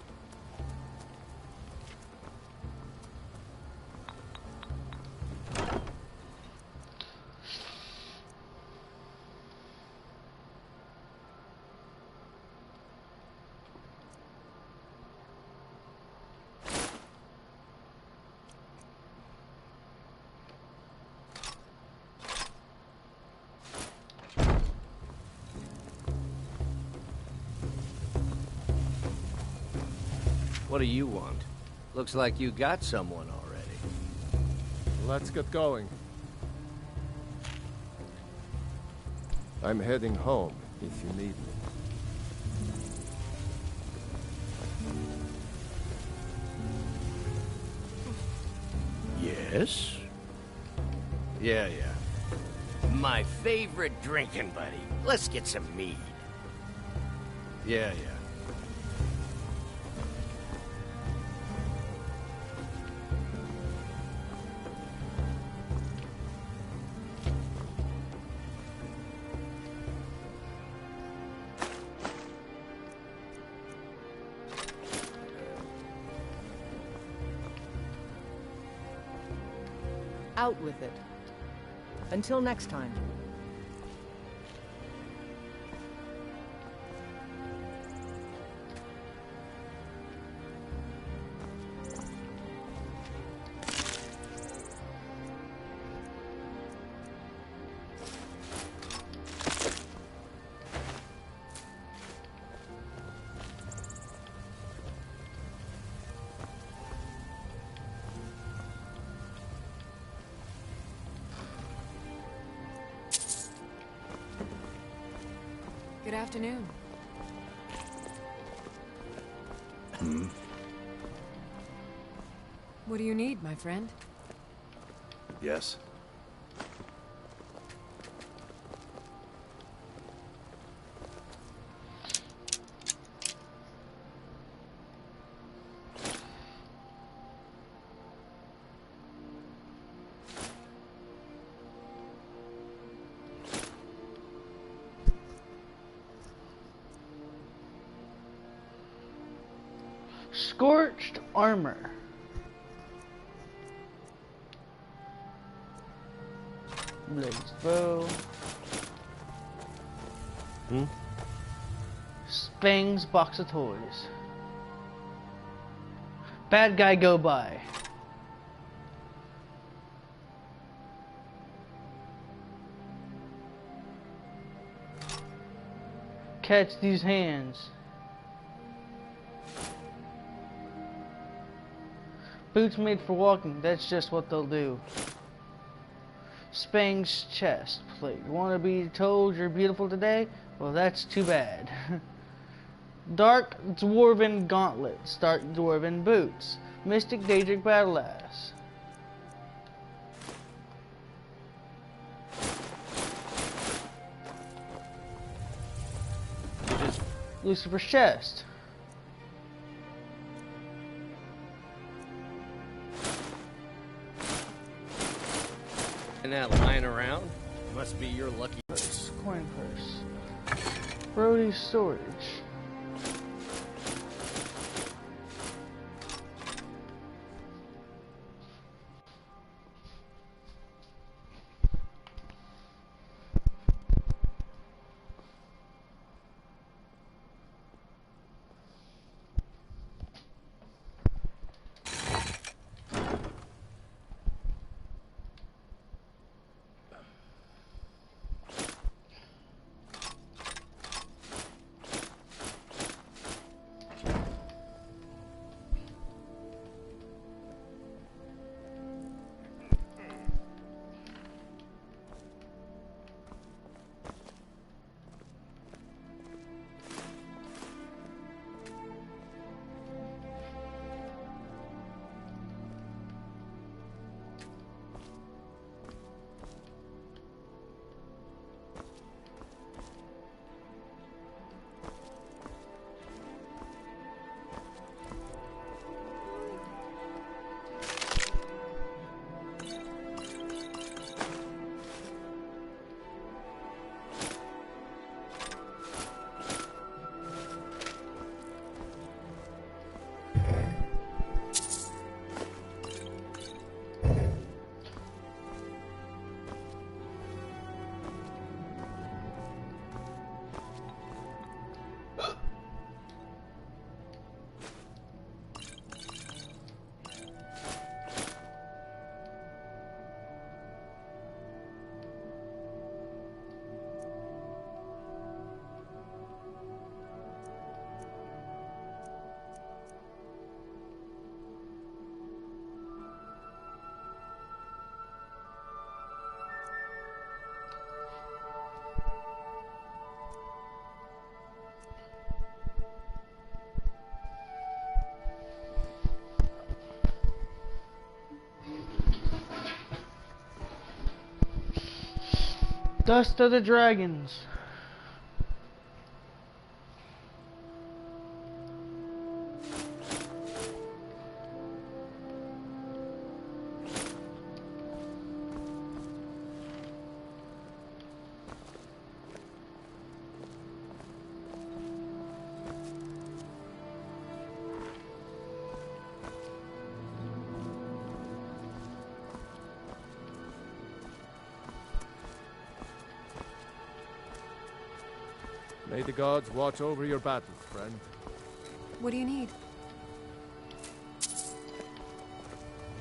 What do you want? Looks like you got someone already. Let's get going. I'm heading home, if you need me. Yes? Yeah. My favorite drinking buddy. Let's get some mead. Yeah. Out with it. Until next time. Good afternoon. What do you need, my friend? Yes. Scorched armor. Blazed bow. Spang's box of toys. Bad guy go by. Catch these hands. Boots made for walking, that's just what they'll do. Spang's chest plate. You want to be told you're beautiful today? Well, that's too bad. Dark Dwarven gauntlets. Dark Dwarven boots. Mystic Daedric battle axe. Lucifer's chest. And that lying around must be your lucky purse. Coin purse. Brody's storage. Dust of the dragons. May the gods watch over your battles, friend. What do you need?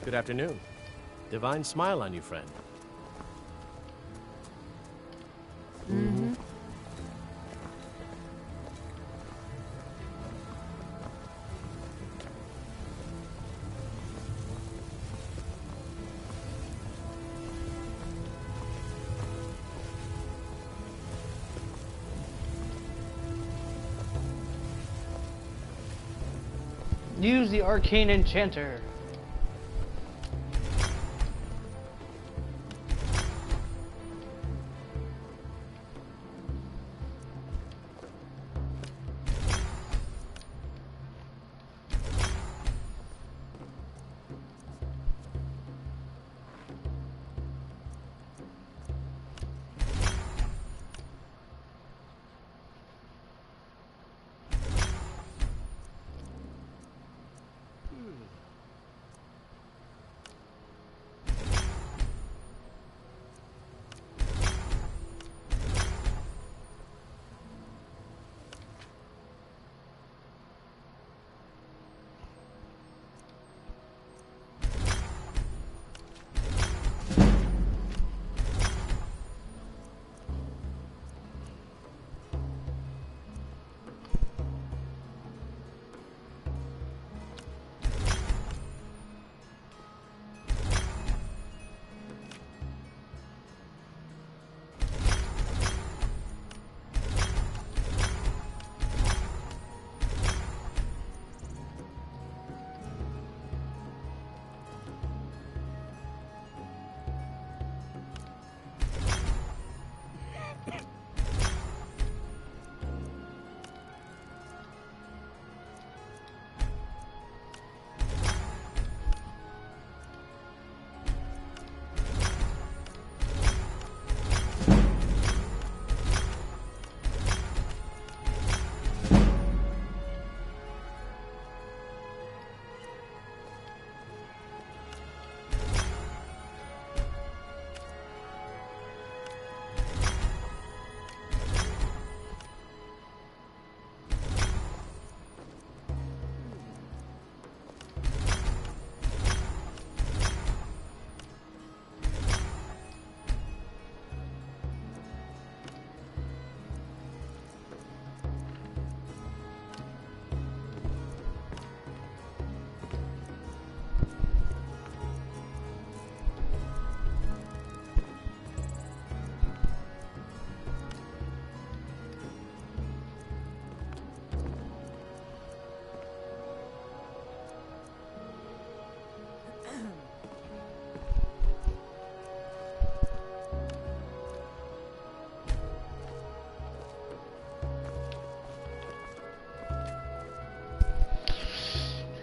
Good afternoon. Divine smile on you, friend. Mm-hmm. Use the arcane enchanter.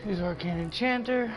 Use arcane enchanter.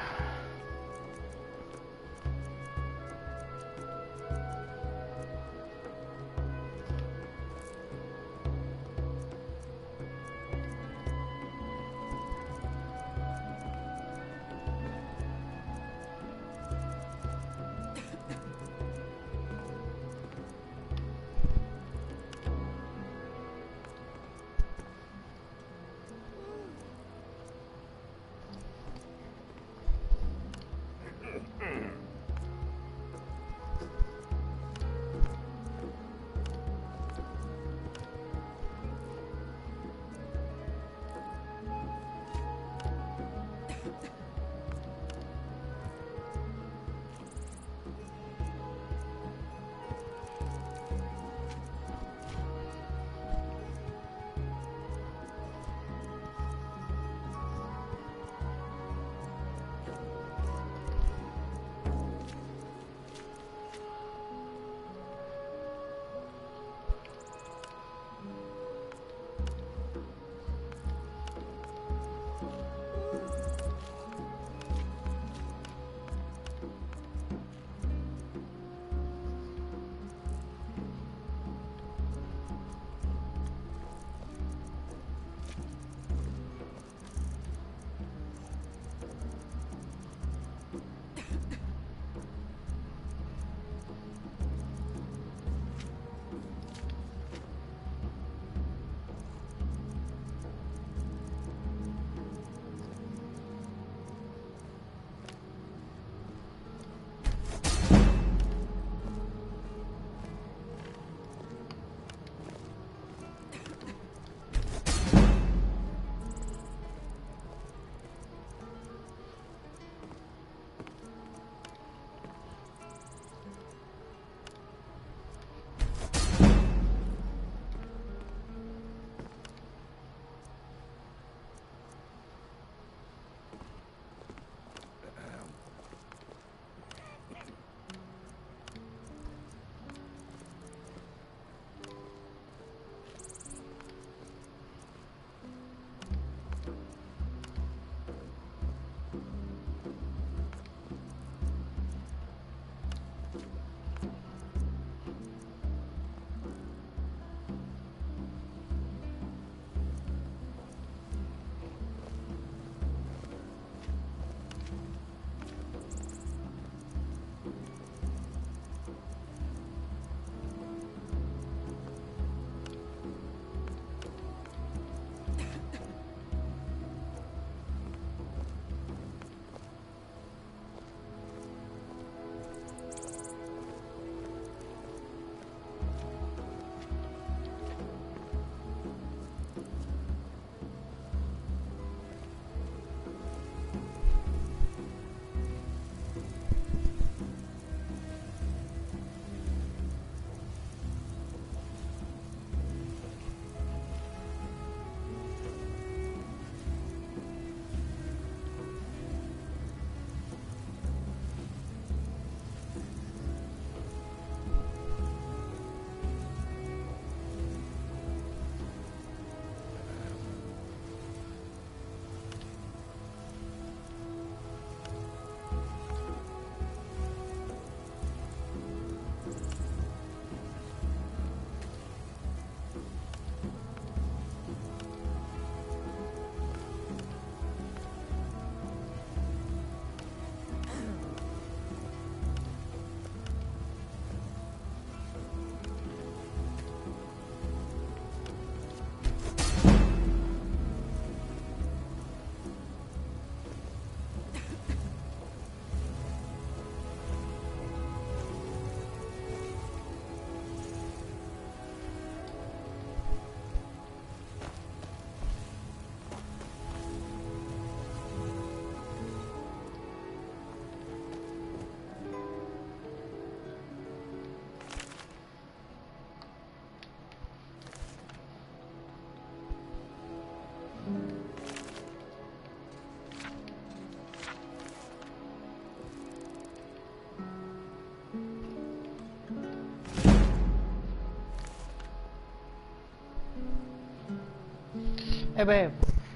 Hey, babe.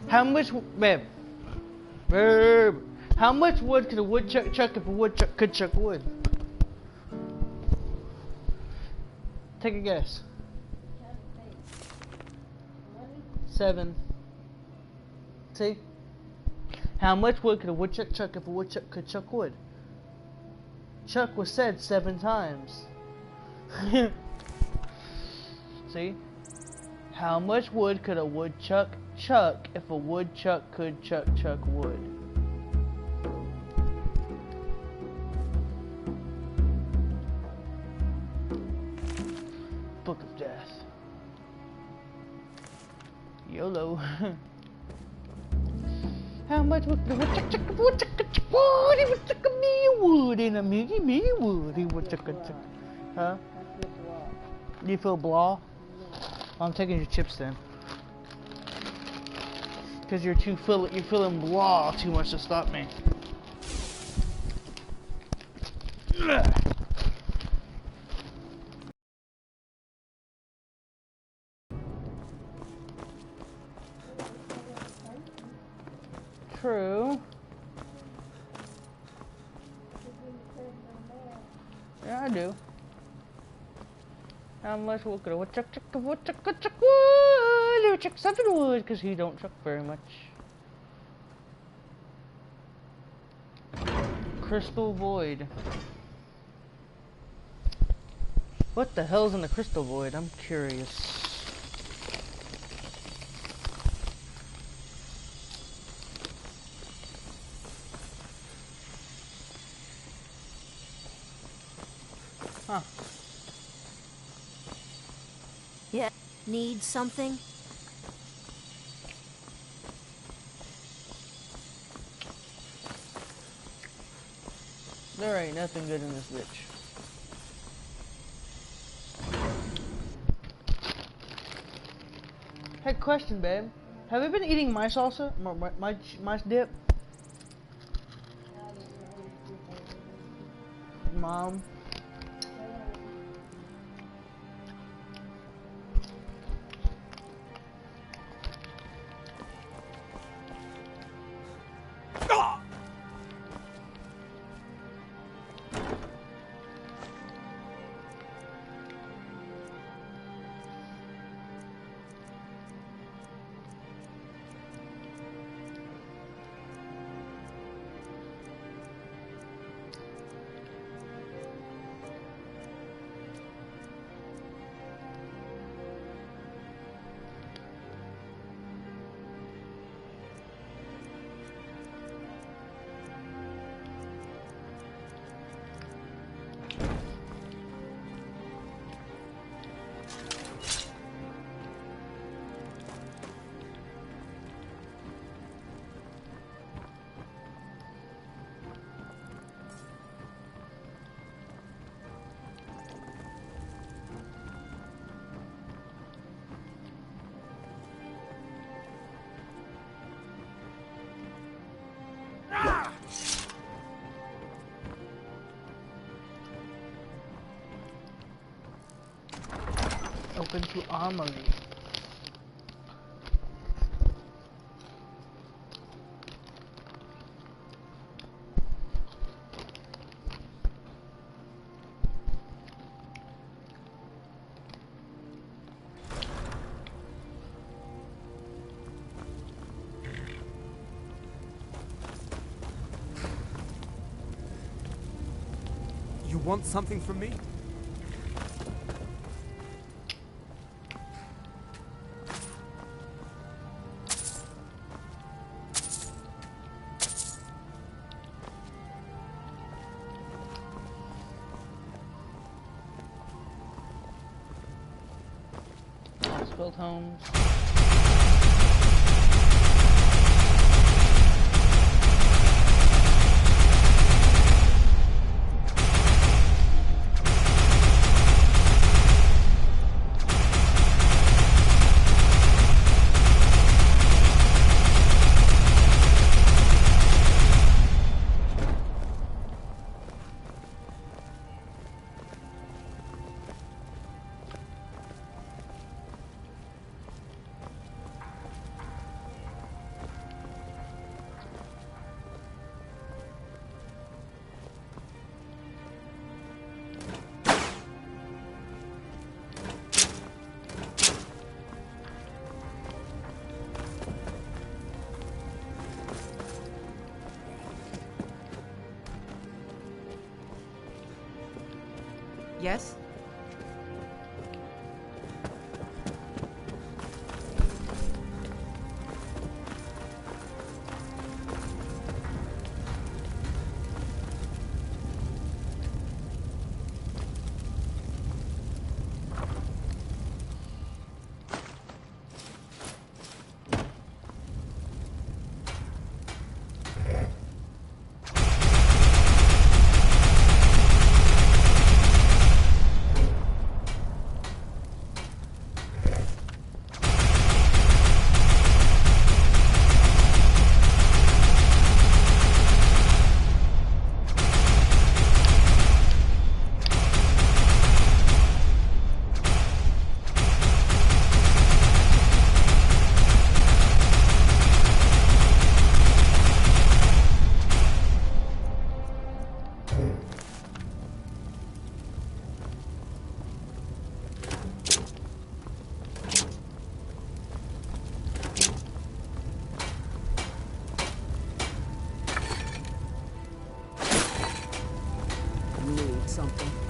How much, babe? Babe. How much wood could a woodchuck chuck if a woodchuck could chuck wood? Take a guess. 7. See? How much wood could a woodchuck chuck if a woodchuck could chuck wood? Chuck was said 7 times. See? How much wood could a woodchuck chuck if a woodchuck could chuck wood? Book of Death. YOLO. How much wood could a woodchuck chuck if a woodchuck could chuck wood? He would chuck a million wood in a million wood. He would chuck a chuck. Huh? You feel blah? I'm taking your chips then. Because you're feeling blah too much to stop me. True. Yeah, I do. How much wood could a woodchuck chuck a woodchuck could chuck wood? He would chuck 7 wood because he don't chuck very much. Crystal void. What the hell's in the crystal void? I'm curious. Huh. Yeah, need something? There ain't nothing good in this bitch. Hey, question, babe. Have you been eating my salsa? My dip? Mom? Open to armory. You want something from me? Built homes. Yes? Need something.